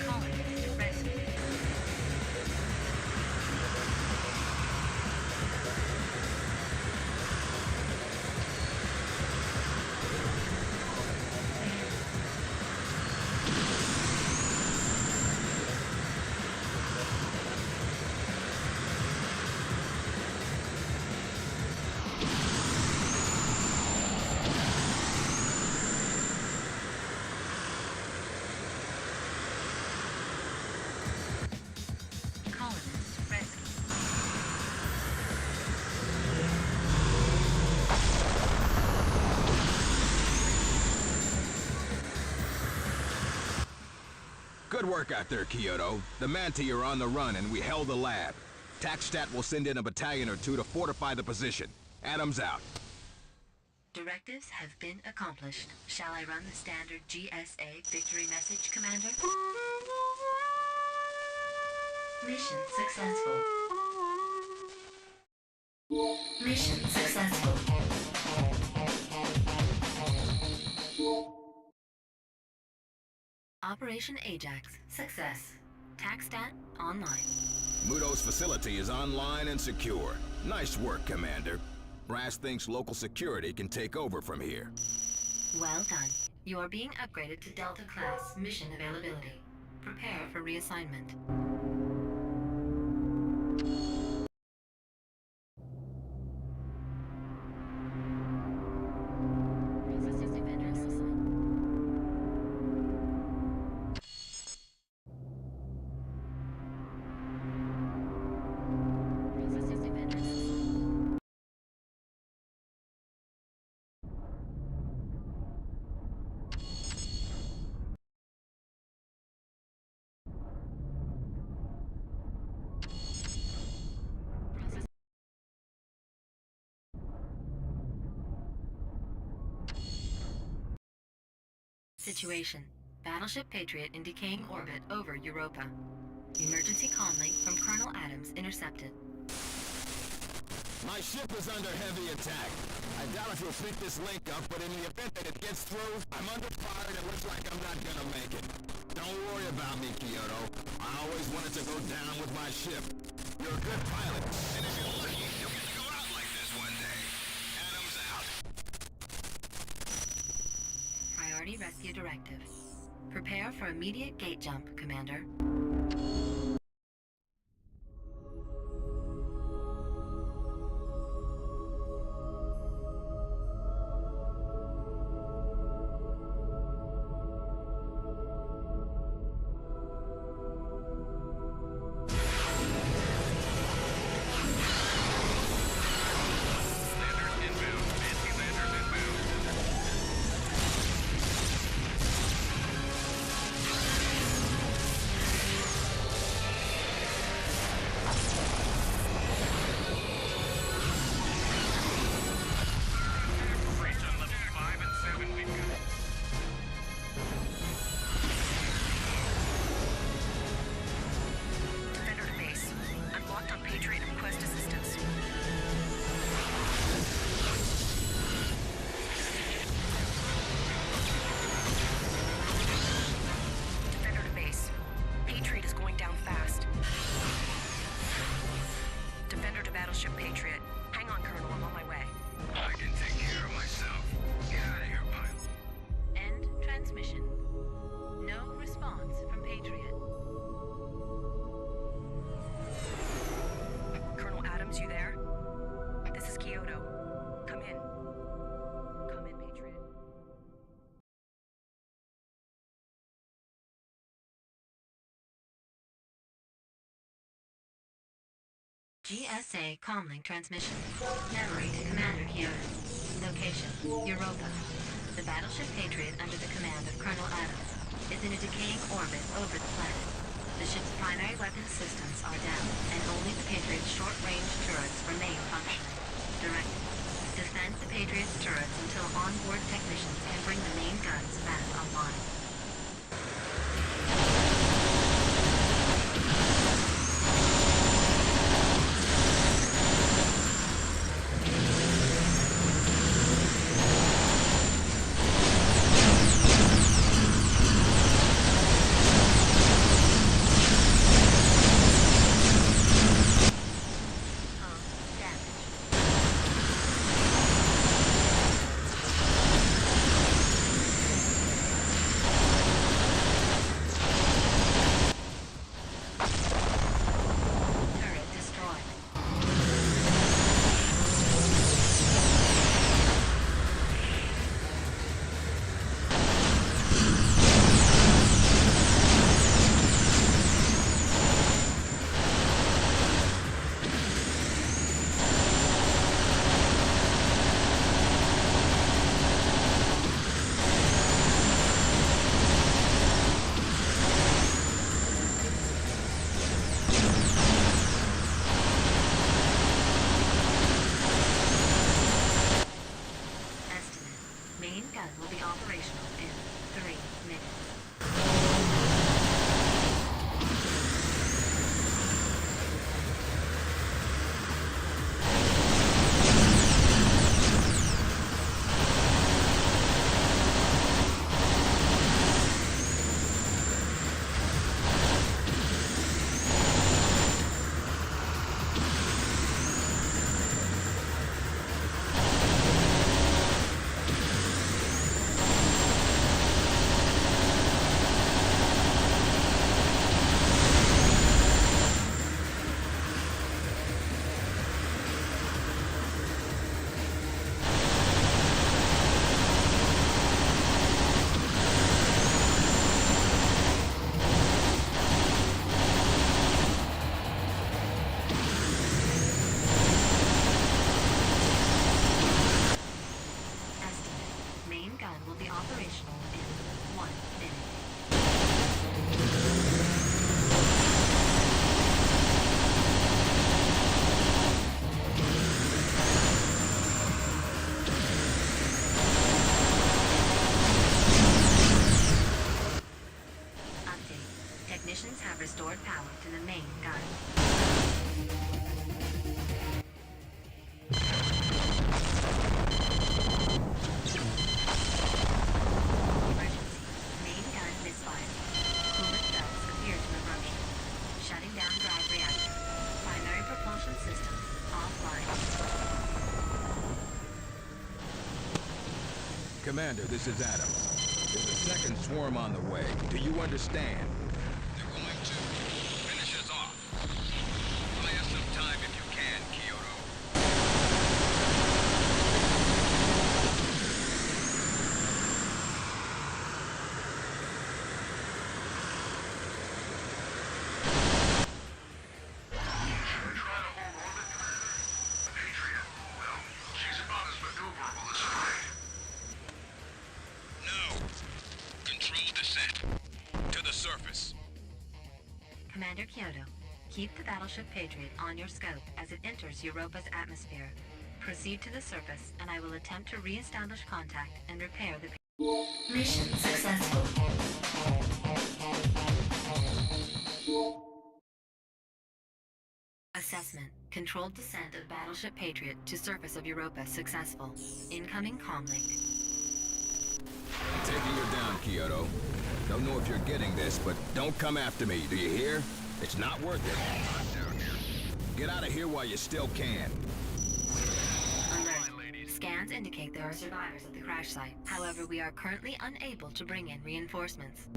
S6: Colonist rescue. Colonist rescue.
S5: Good work out there, Kyoto. The Manti are on the run and we held the lab. TACSTAT will send in a battalion or two to fortify the position. Adams out.
S6: Directives have been accomplished. Shall I run the standard GSA victory message, Commander? Mission successful. Mission successful. Operation Ajax. Success. TACSTAT online.
S5: Muto's facility is online and secure. Nice work, Commander. Brass thinks local security can take over from here.
S6: Well done. You are being upgraded to Delta Class mission availability. Prepare for reassignment. Situation. Battleship Patriot in decaying orbit over Europa. Emergency comlink from Colonel Adams intercepted.
S5: My ship is under heavy attack. I doubt if you'll pick this link up, but in the event that it gets through, I'm under fire and it looks like I'm not gonna make it. Don't worry about me, Kyoto. I always wanted to go down with my ship. You're a good pilot. And if you're lucky, you'll get to go out like this one day. Adams out.
S6: Priority rescue directive. Prepare for immediate gate jump, Commander.
S11: Battleship Patriot. Hang on, Colonel. I'm on my way.
S2: I can take care of myself. Get out of here, pilot.
S6: End transmission. No response from Patriot.
S11: Colonel Adams, you there? This is Kyoto. Come in. Come in, Patriot.
S6: GSA comlink transmission. Memory to Commander Kyoto. Location, Europa. The Battleship Patriot under the command of Colonel Adams is in a decaying orbit over the planet. The ship's primary weapon systems are down, and only the Patriot's short-range turrets remain functioning. Directive. Defend the Patriot's turrets until onboard technicians can bring the main guns back online. Will be operational in 3 minutes. Will be operational in 1 minute.
S5: Commander, this is Adams. There's a second swarm on the way. Do you understand?
S2: They're going to finish us off. Buy us some time if you can, Kyoto.
S6: Commander Kyoto, keep the battleship Patriot on your scope as it enters Europa's atmosphere. Proceed to the surface, and I will attempt to re-establish contact and repair the... Mission successful. Assessment. Controlled descent of battleship Patriot to surface of Europa successful. Incoming comlink.
S5: I'm taking you down, Kyoto. Don't know if you're getting this, but don't come after me, do you hear? It's not worth it. Get out of here while you still can.
S6: Alert. Scans indicate there are survivors at the crash site. However, we are currently unable to bring in reinforcements.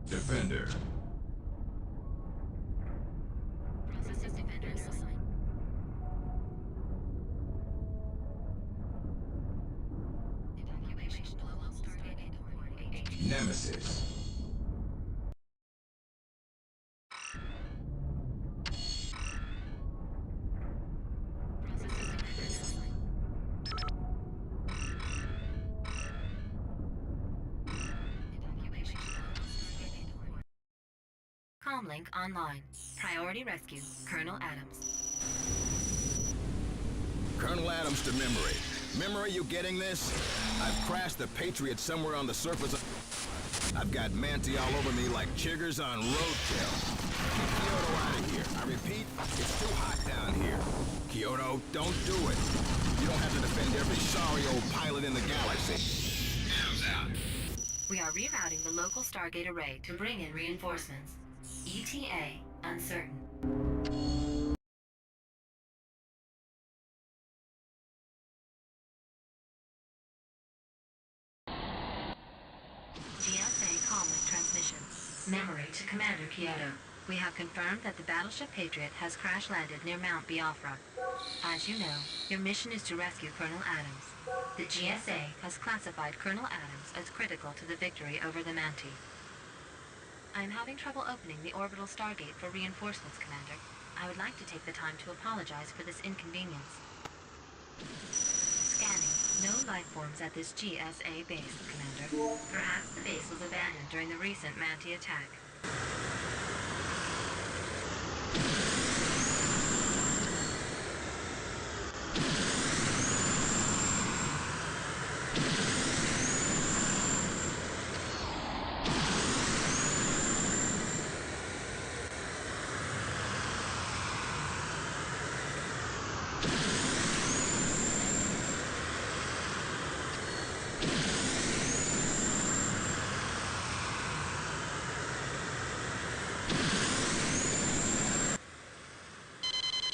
S4: Defender. Nemesis.
S6: Comlink online. Priority rescue, Colonel Adams.
S5: Colonel Adams to Memory. Memory, you getting this? I've crashed the Patriot somewhere on the surface of... I've got Manti all over me like chiggers on roadkill. Get Kyoto out of here. I repeat, it's too hot down here. Kyoto, don't do it. You don't have to defend every sorry old pilot in the galaxy.
S2: Adams out.
S6: We are rerouting the local Stargate array to bring in reinforcements. ETA uncertain. GSA comlink transmission. Memory to Commander Kyoto. We have confirmed that the battleship Patriot has crash-landed near Mount Biafra. As you know, your mission is to rescue Colonel Adams. The GSA has classified Colonel Adams as critical to the victory over the Manti. I am having trouble opening the orbital Stargate for reinforcements, Commander. I would like to take the time to apologize for this inconvenience. Scanning. No life forms at this GSA base, Commander. Perhaps the base was abandoned during the recent Manti attack.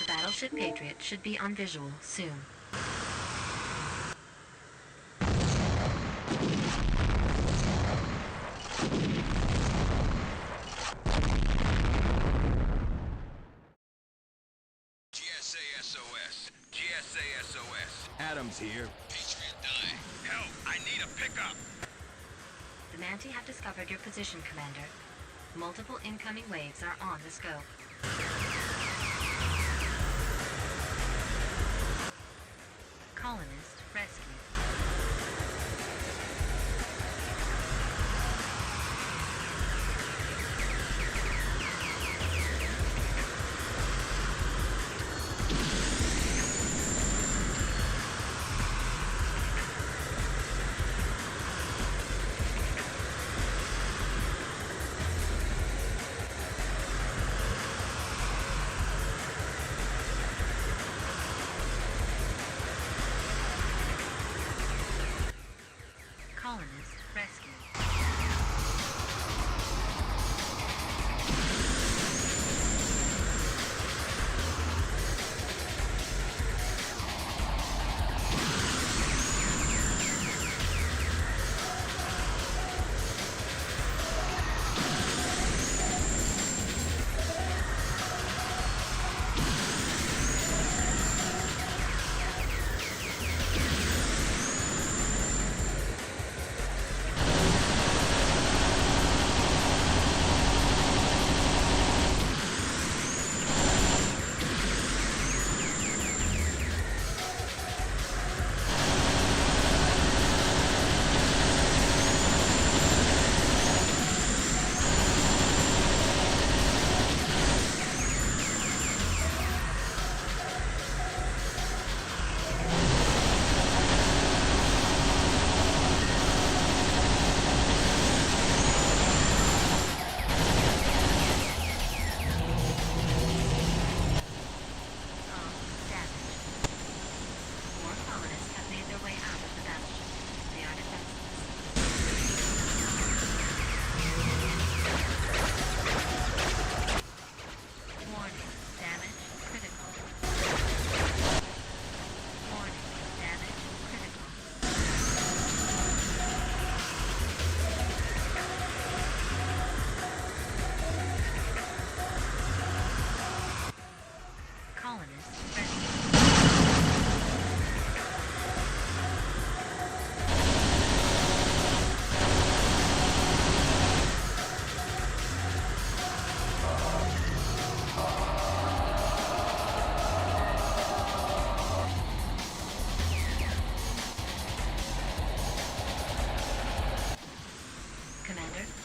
S6: Battleship Patriot should be on visual soon.
S2: GSA SOS. GSA SOS.
S5: Adams here.
S2: Patriot dying. Help! I need a pickup!
S6: The Manti have discovered your position, Commander. Multiple incoming waves are on the scope. Colonist rescued.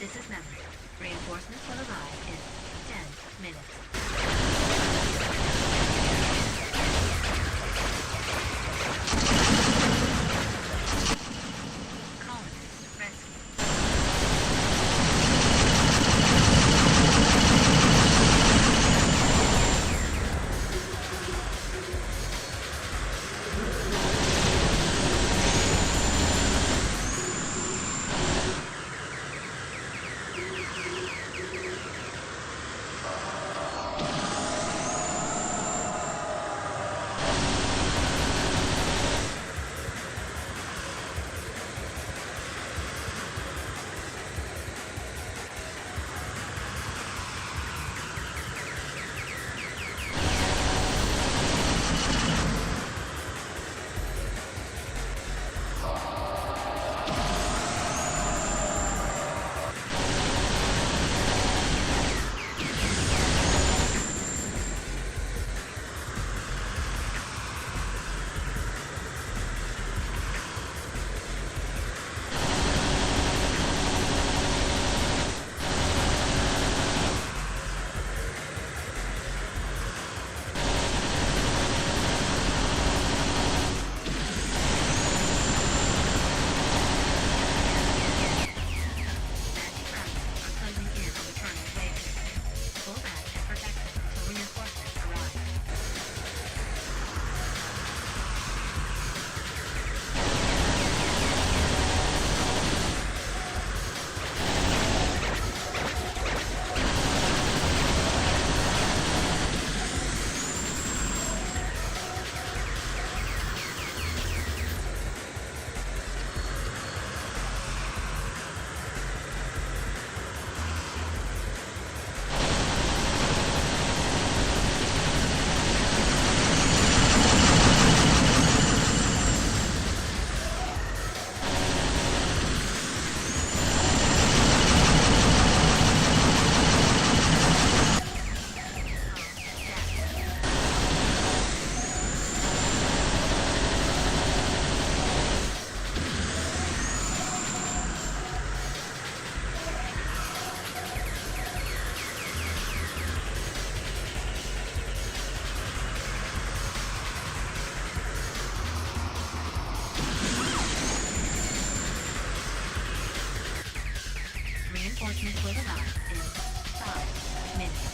S6: This is Memory. Reinforcements will arrive in 10 minutes. Colonist rescue. Reinforcements will arrive in 5 minutes.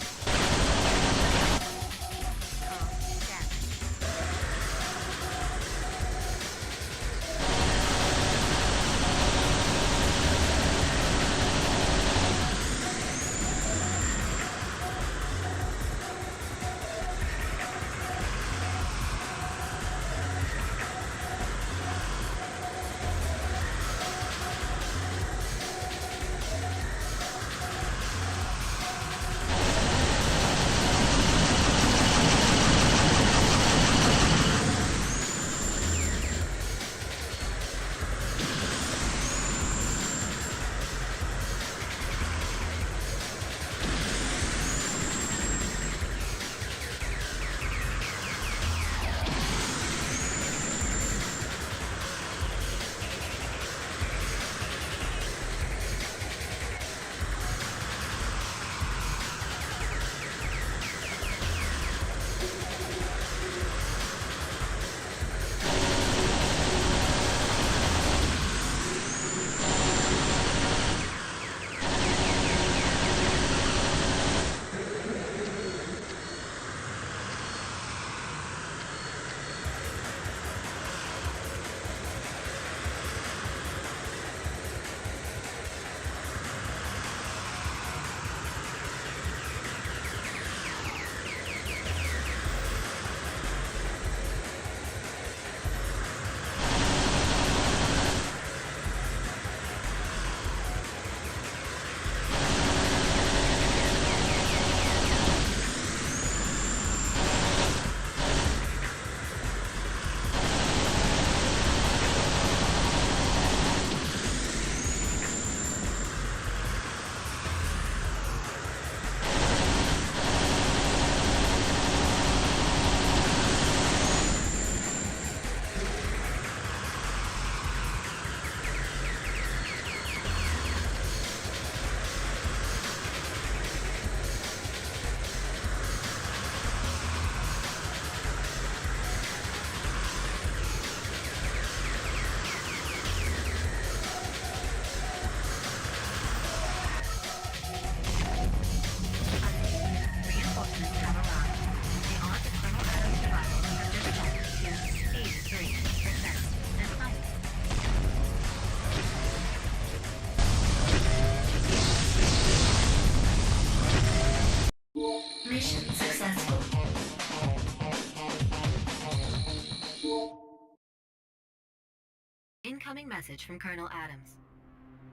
S6: Incoming message from Colonel Adams.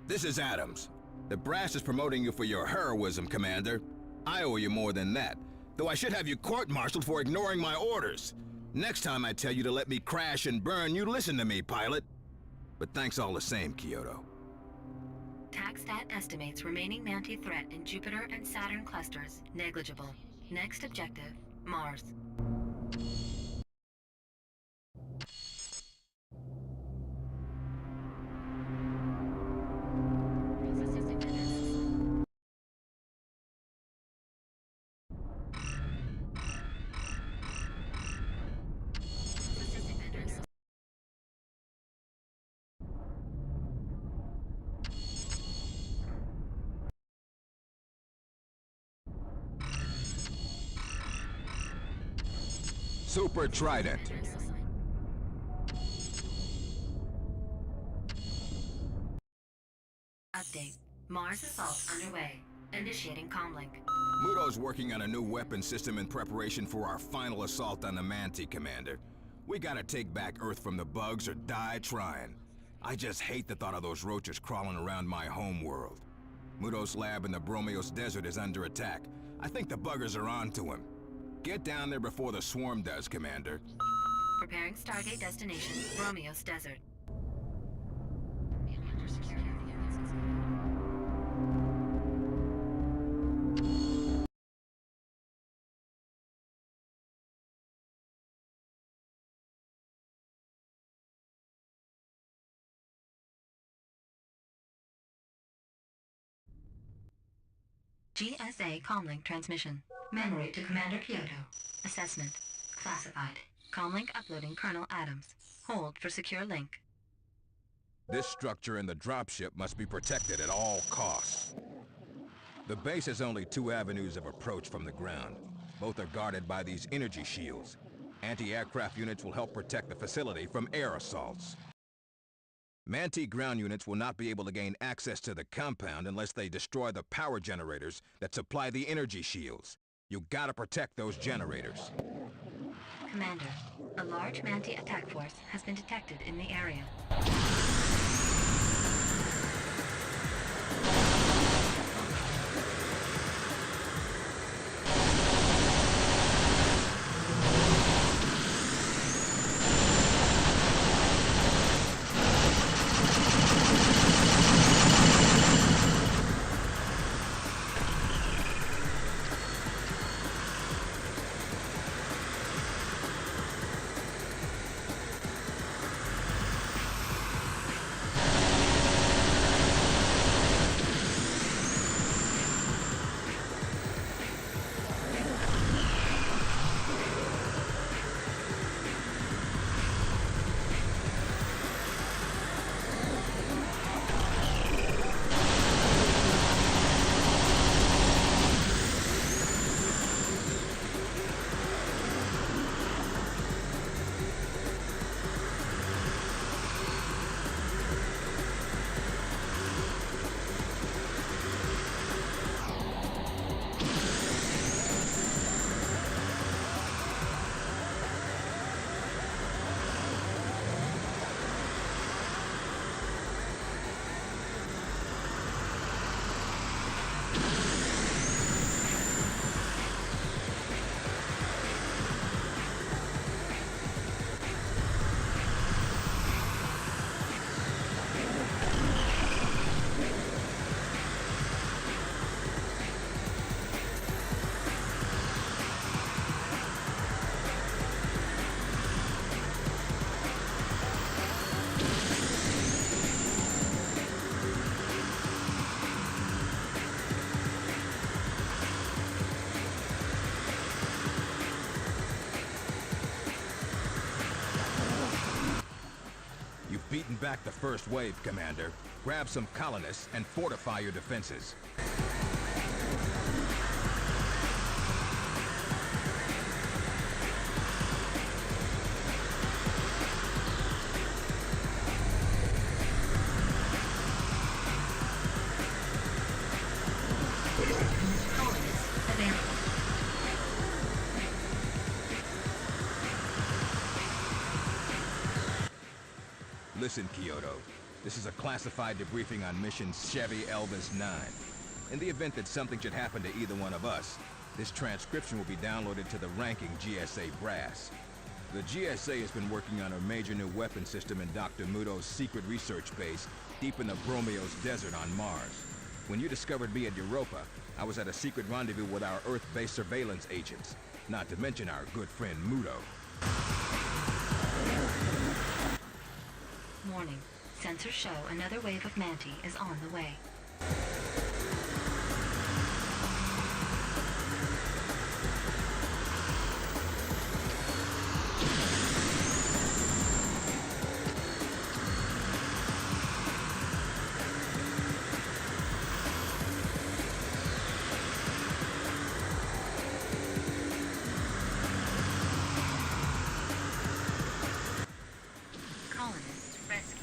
S5: This is Adams. The brass is promoting you for your heroism, Commander. I owe you more than that, though I should have you court-martialed for ignoring my orders. Next time I tell you to let me crash and burn, you listen to me, pilot. But thanks all the same, Kyoto.
S6: TACSTAT estimates remaining Manti threat in Jupiter and Saturn clusters negligible. Next objective, Mars.
S5: Super Trident.
S6: Update. Mars assault underway. Initiating comlink.
S5: Muto's working on a new weapon system in preparation for our final assault on the Manti, Commander. We gotta take back Earth from the bugs or die trying. I just hate the thought of those roaches crawling around my home world. Muto's lab in the Bromios Desert is under attack. I think the buggers are onto him. Get down there before the swarm does, Commander.
S6: Preparing Stargate destination, Bromios Desert. GSA comlink transmission. Memory to Commander Kyoto. Assessment. Classified. Comlink uploading Colonel Adams. Hold for secure link.
S5: This structure and the dropship must be protected at all costs. The base has only 2 avenues of approach from the ground. Both are guarded by these energy shields. Anti-aircraft units will help protect the facility from air assaults. Manti ground units will not be able to gain access to the compound unless they destroy the power generators that supply the energy shields. You gotta protect those generators.
S6: Commander, a large Manti attack force has been detected in the area.
S5: Beaten back the first wave, Commander. Grab some colonists and fortify your defenses. Listen, Kyoto. This is a classified debriefing on mission Chevy Elvis 9. In the event that something should happen to either one of us, this transcription will be downloaded to the ranking GSA brass. The GSA has been working on a major new weapon system in Dr. Muto's secret research base deep in the Bromios Desert on Mars. When you discovered me at Europa, I was at a secret rendezvous with our Earth-based surveillance agents, not to mention our good friend Muto.
S6: Warning. Sensors show another wave of Manti is on the way. Colonists rescued.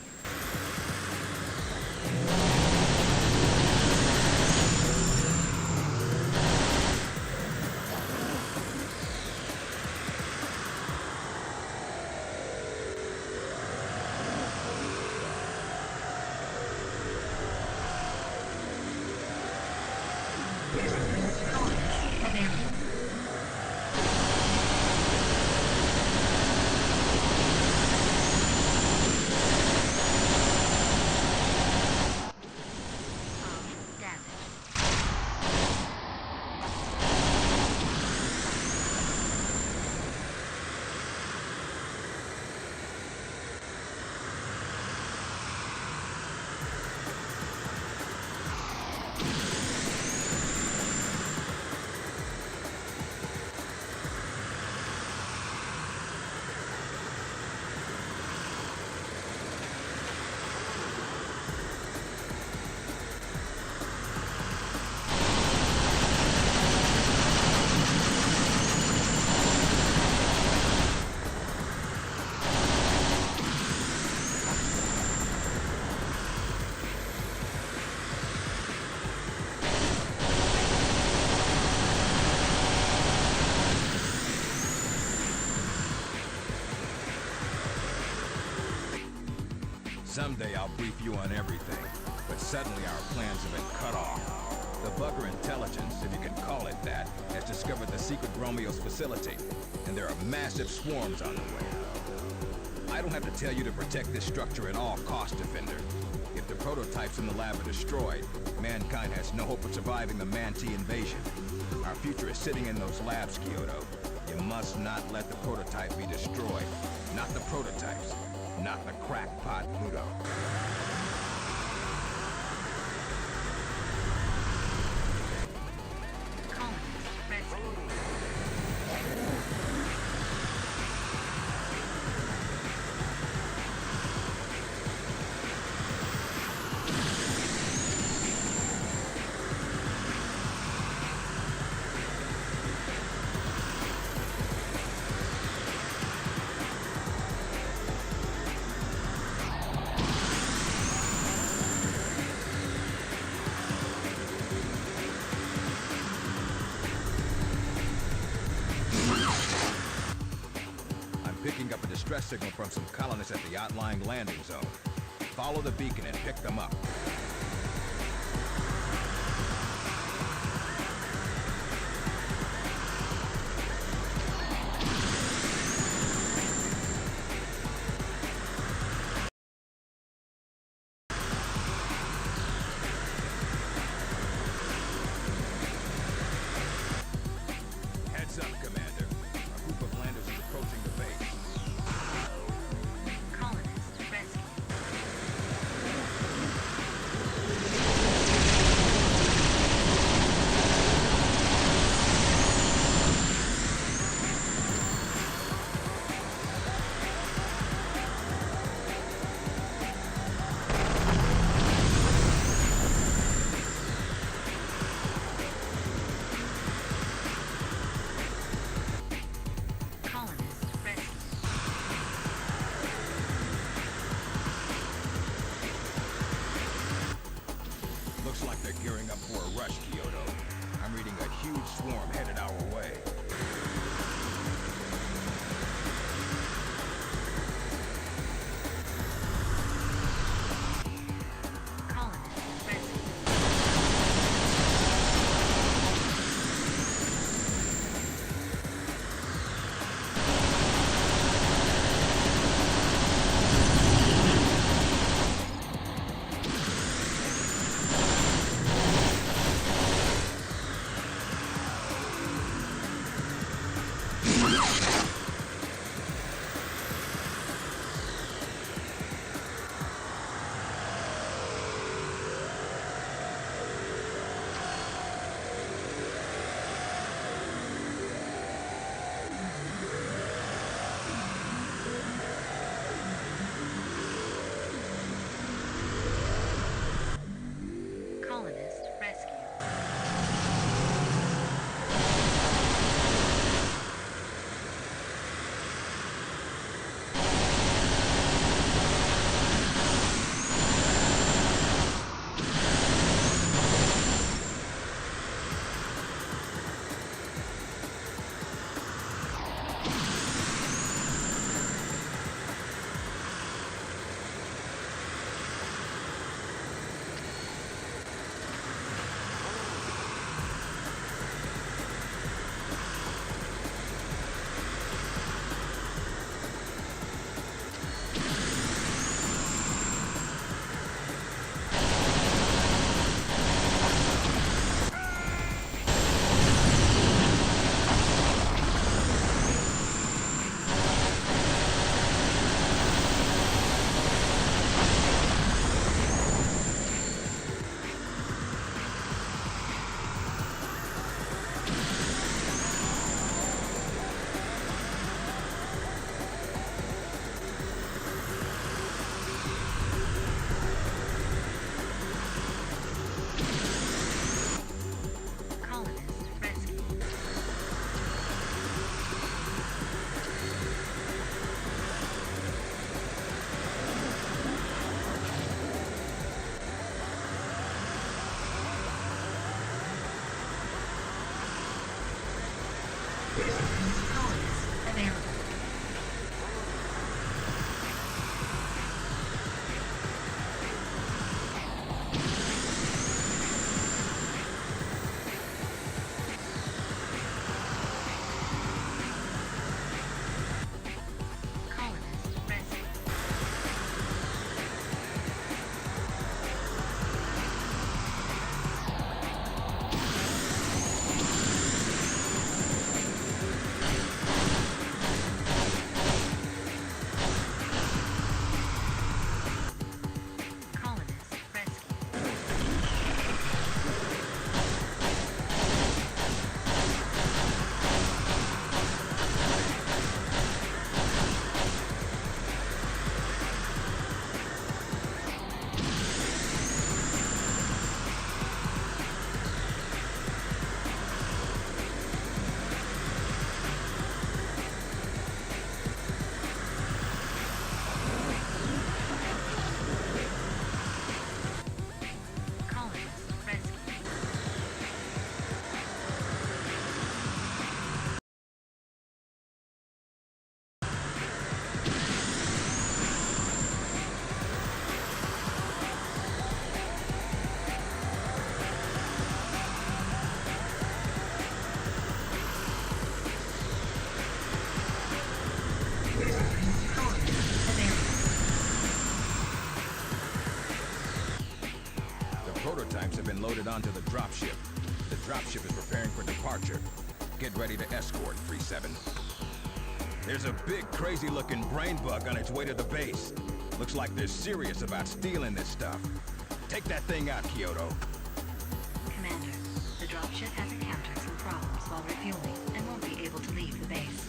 S5: Someday I'll brief you on everything, but suddenly our plans have been cut off. The Bugger Intelligence, if you can call it that, has discovered the secret Bromios facility, and there are massive swarms on the way. I don't have to tell you to protect this structure at all costs, Defender. If the prototypes in the lab are destroyed, mankind has no hope of surviving the Manti invasion. Our future is sitting in those labs, Kyoto. You must not let the prototype be destroyed. Not the prototypes. Not the crackpot Muto. Picking up a distress signal from some colonists at the outlying landing zone. Follow the beacon and pick them up. Heads up, Commander. A group of landers is approaching the base.
S6: Colonists rescued. Colonists rescued.
S5: Looks like they're gearing up for a rush, Kyoto. I'm reading a huge swarm headed our way.
S6: Colonists available. Colonist rescue. Colonist rescue. Colonist rescue.
S5: The prototypes have been loaded onto the dropship. The dropship is preparing for departure. Get ready to escort, 3-7. There's a big, crazy-looking brain bug on its way to the base. Looks like they're serious about stealing this stuff. Take that thing out, Kyoto.
S6: Commander, the dropship has encountered some problems while refueling and won't be able to leave the base.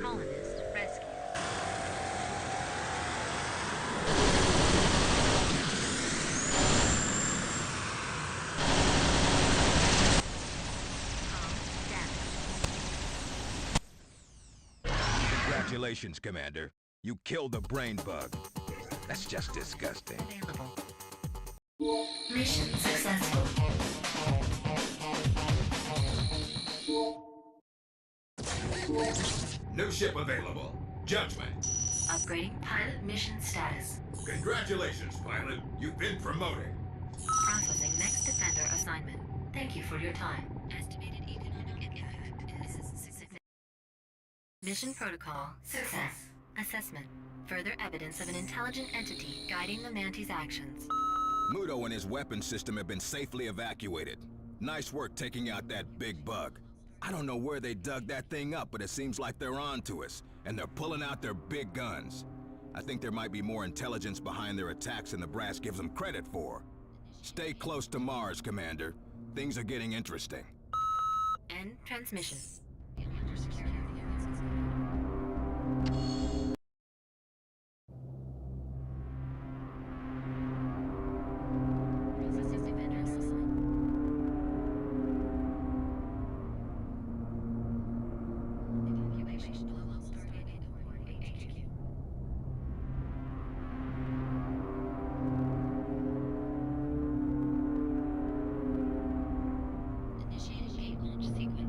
S6: Colonist rescue.
S5: Congratulations, Commander. You killed the brain bug. That's just disgusting.
S6: Available. Mission successful.
S4: New ship available. Judgment.
S6: Upgrading pilot mission status.
S4: Congratulations, pilot. You've been promoted.
S6: Processing next defender assignment. Thank you for your time. Estimated economic impact is significant. Mission protocol success. Assessment. Further evidence of an intelligent entity guiding the Mantis' actions.
S5: Muto and his weapon system have been safely evacuated. Nice work taking out that big bug. I don't know where they dug that thing up, but it seems like they're on to us, and they're pulling out their big guns. I think there might be more intelligence behind their attacks than the brass gives them credit for. Stay close to Mars, Commander. Things are getting interesting.
S6: End transmission. Initiating gate launch sequence.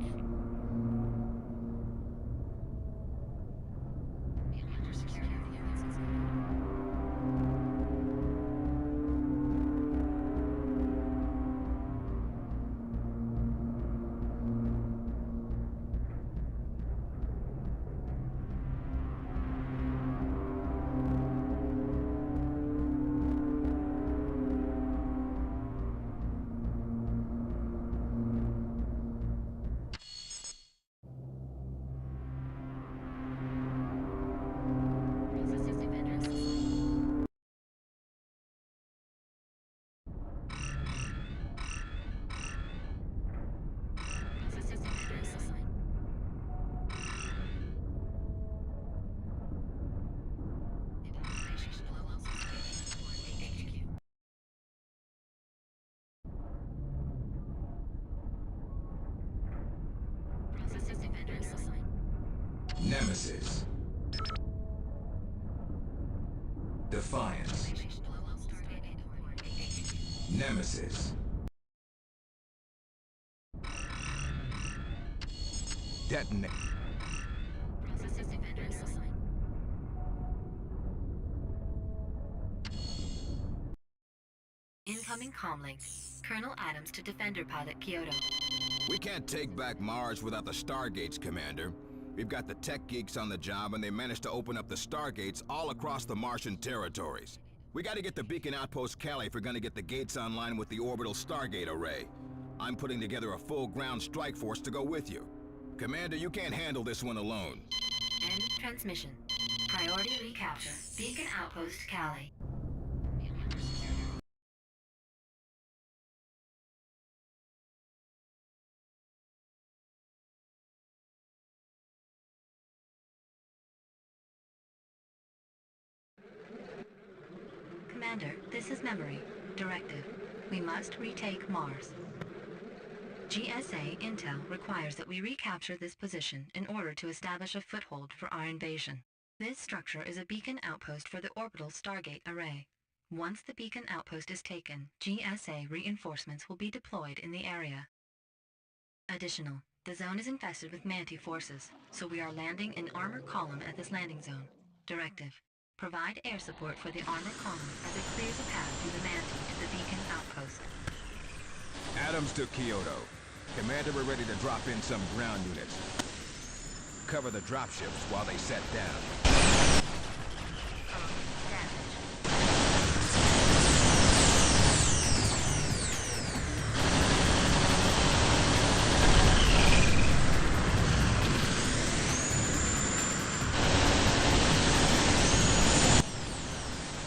S4: Nemesis. Defiance. Nemesis.
S5: Detonate.
S6: Incoming comlink. Colonel Adams to Defender Pilot Kyoto.
S5: We can't take back Mars without the Stargates, Commander. We've got the tech geeks on the job, and they managed to open up the Stargates all across the Martian territories. We gotta get the beacon outpost Cali if we're gonna get the gates online with the orbital Stargate array. I'm putting together a full ground strike force to go with you. Commander, you can't handle this one alone.
S6: End transmission. Priority recapture. Beacon outpost Cali. Commander, this is Memory. Directive. We must retake Mars. GSA intel requires that we recapture this position in order to establish a foothold for our invasion. This structure is a beacon outpost for the orbital Stargate array. Once the beacon outpost is taken, GSA reinforcements will be deployed in the area. Additional, the zone is infested with Manti forces, so we are landing an armor column at this landing zone. Directive. Provide air support for the armor column as it clears a path through the Manti to the beacon outpost.
S5: Adams to Kyoto. Commander, we're ready to drop in some ground units. Cover the dropships while they set down.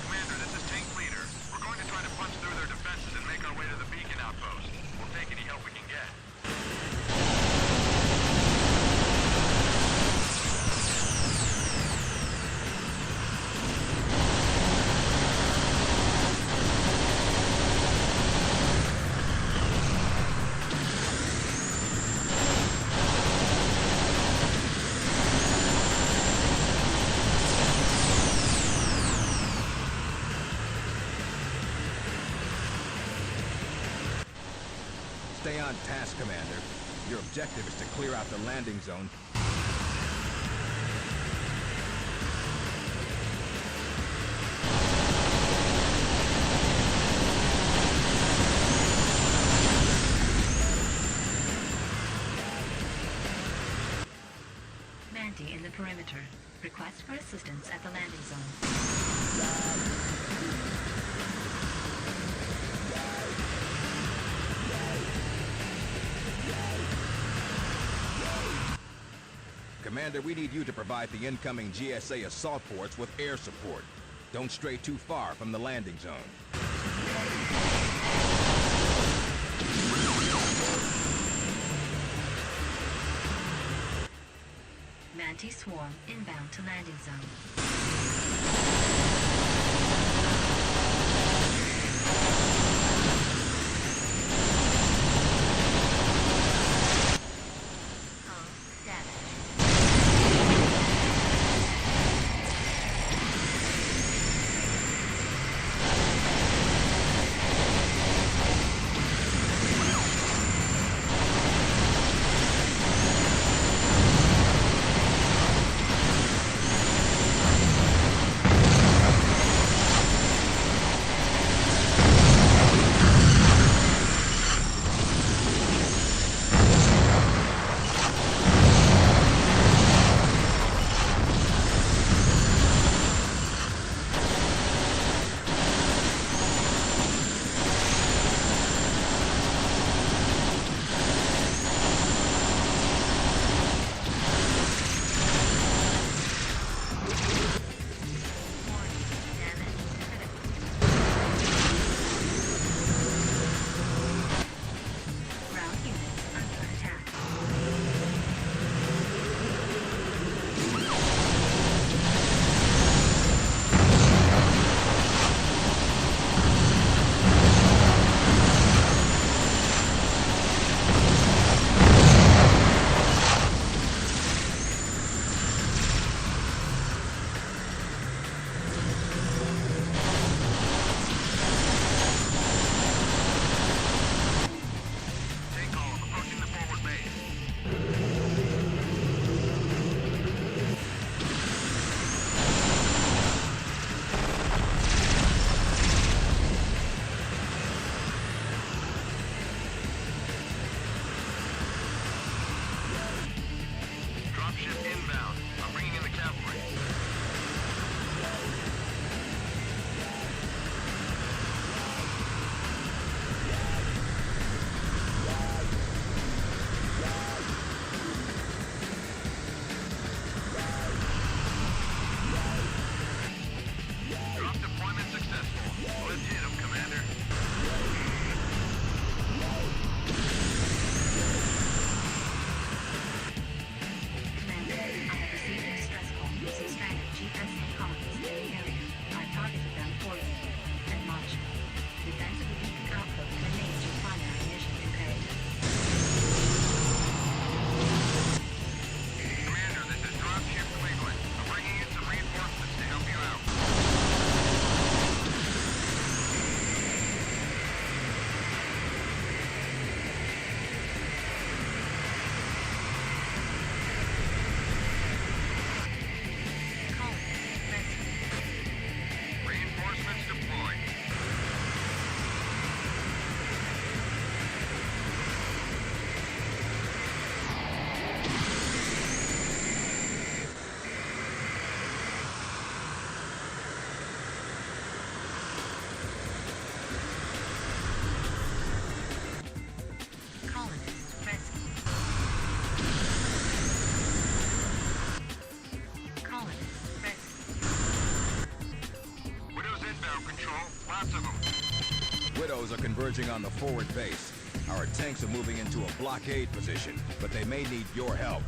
S2: Commander, this is Tank Leader. We're going to try to punch through their defenses and make our way to the beacon outpost. We'll take any help we can get.
S5: Stay on task, Commander. Your objective is to clear out the landing zone.
S6: Manti in the perimeter. Request for assistance at the landing zone.
S5: Commander, we need you to provide the incoming GSA assault force with air support. Don't stray too far from the landing zone.
S6: Manti swarm inbound to landing zone.
S2: lots of them.
S5: Widows are converging on the forward base. Our tanks are moving into a blockade position, but they may need your help.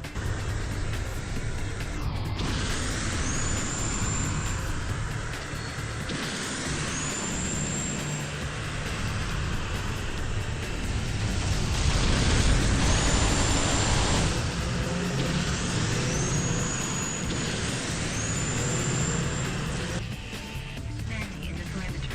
S6: Mandy in the perimeter.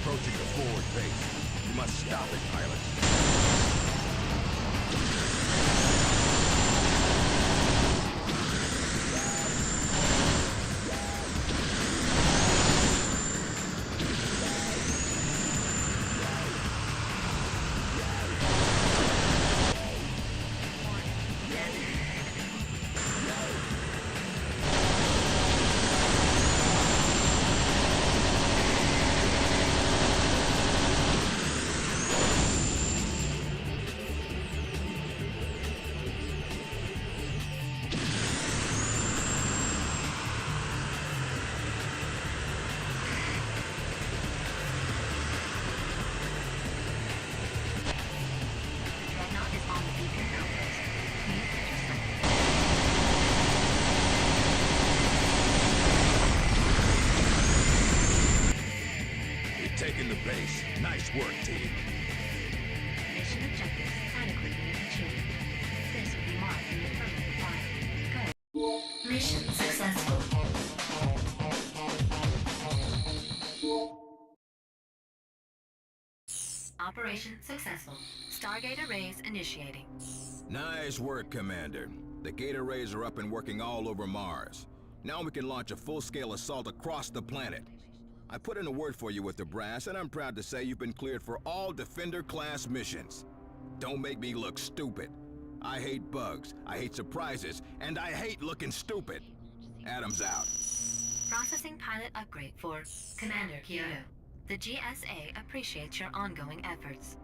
S5: approaching the forward base. You must stop it, pilot. Taking the base. Nice work, team.
S6: Mission objectives adequately achieved. This will be marked in the permanent file. Good. Mission successful. Operation successful. Stargate arrays initiating.
S5: Nice work, Commander. The gate arrays are up and working all over Mars. Now we can launch a full-scale assault across the planet. I put in a word for you with the brass, and I'm proud to say you've been cleared for all Defender-class missions. Don't make me look stupid. I hate bugs, I hate surprises, and I hate looking stupid. Adams out.
S6: Processing pilot upgrade for Commander Kyoto. The GSA appreciates your ongoing efforts.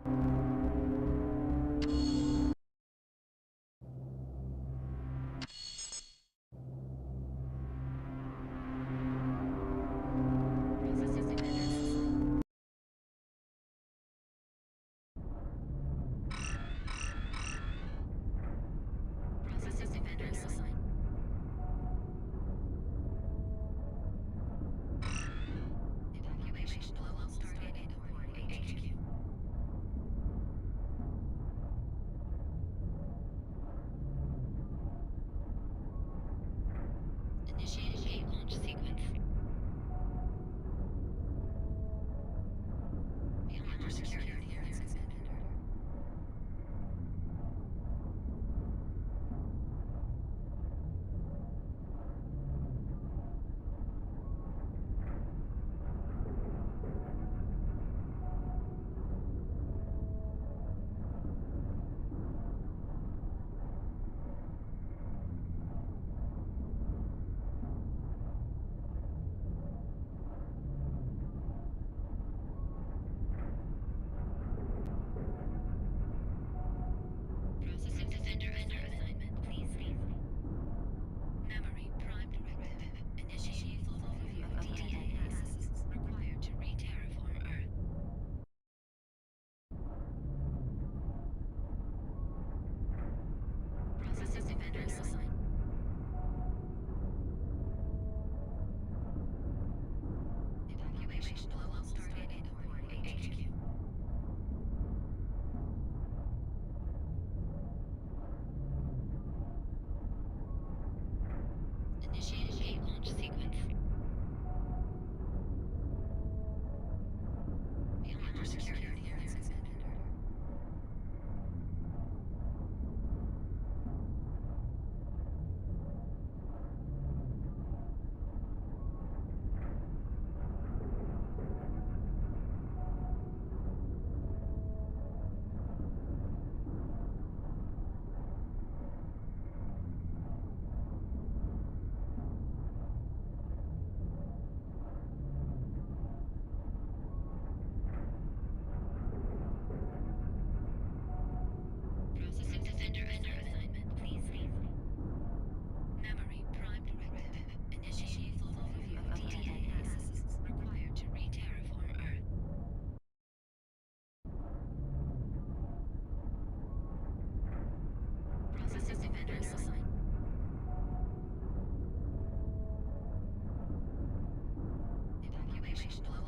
S6: Evacuation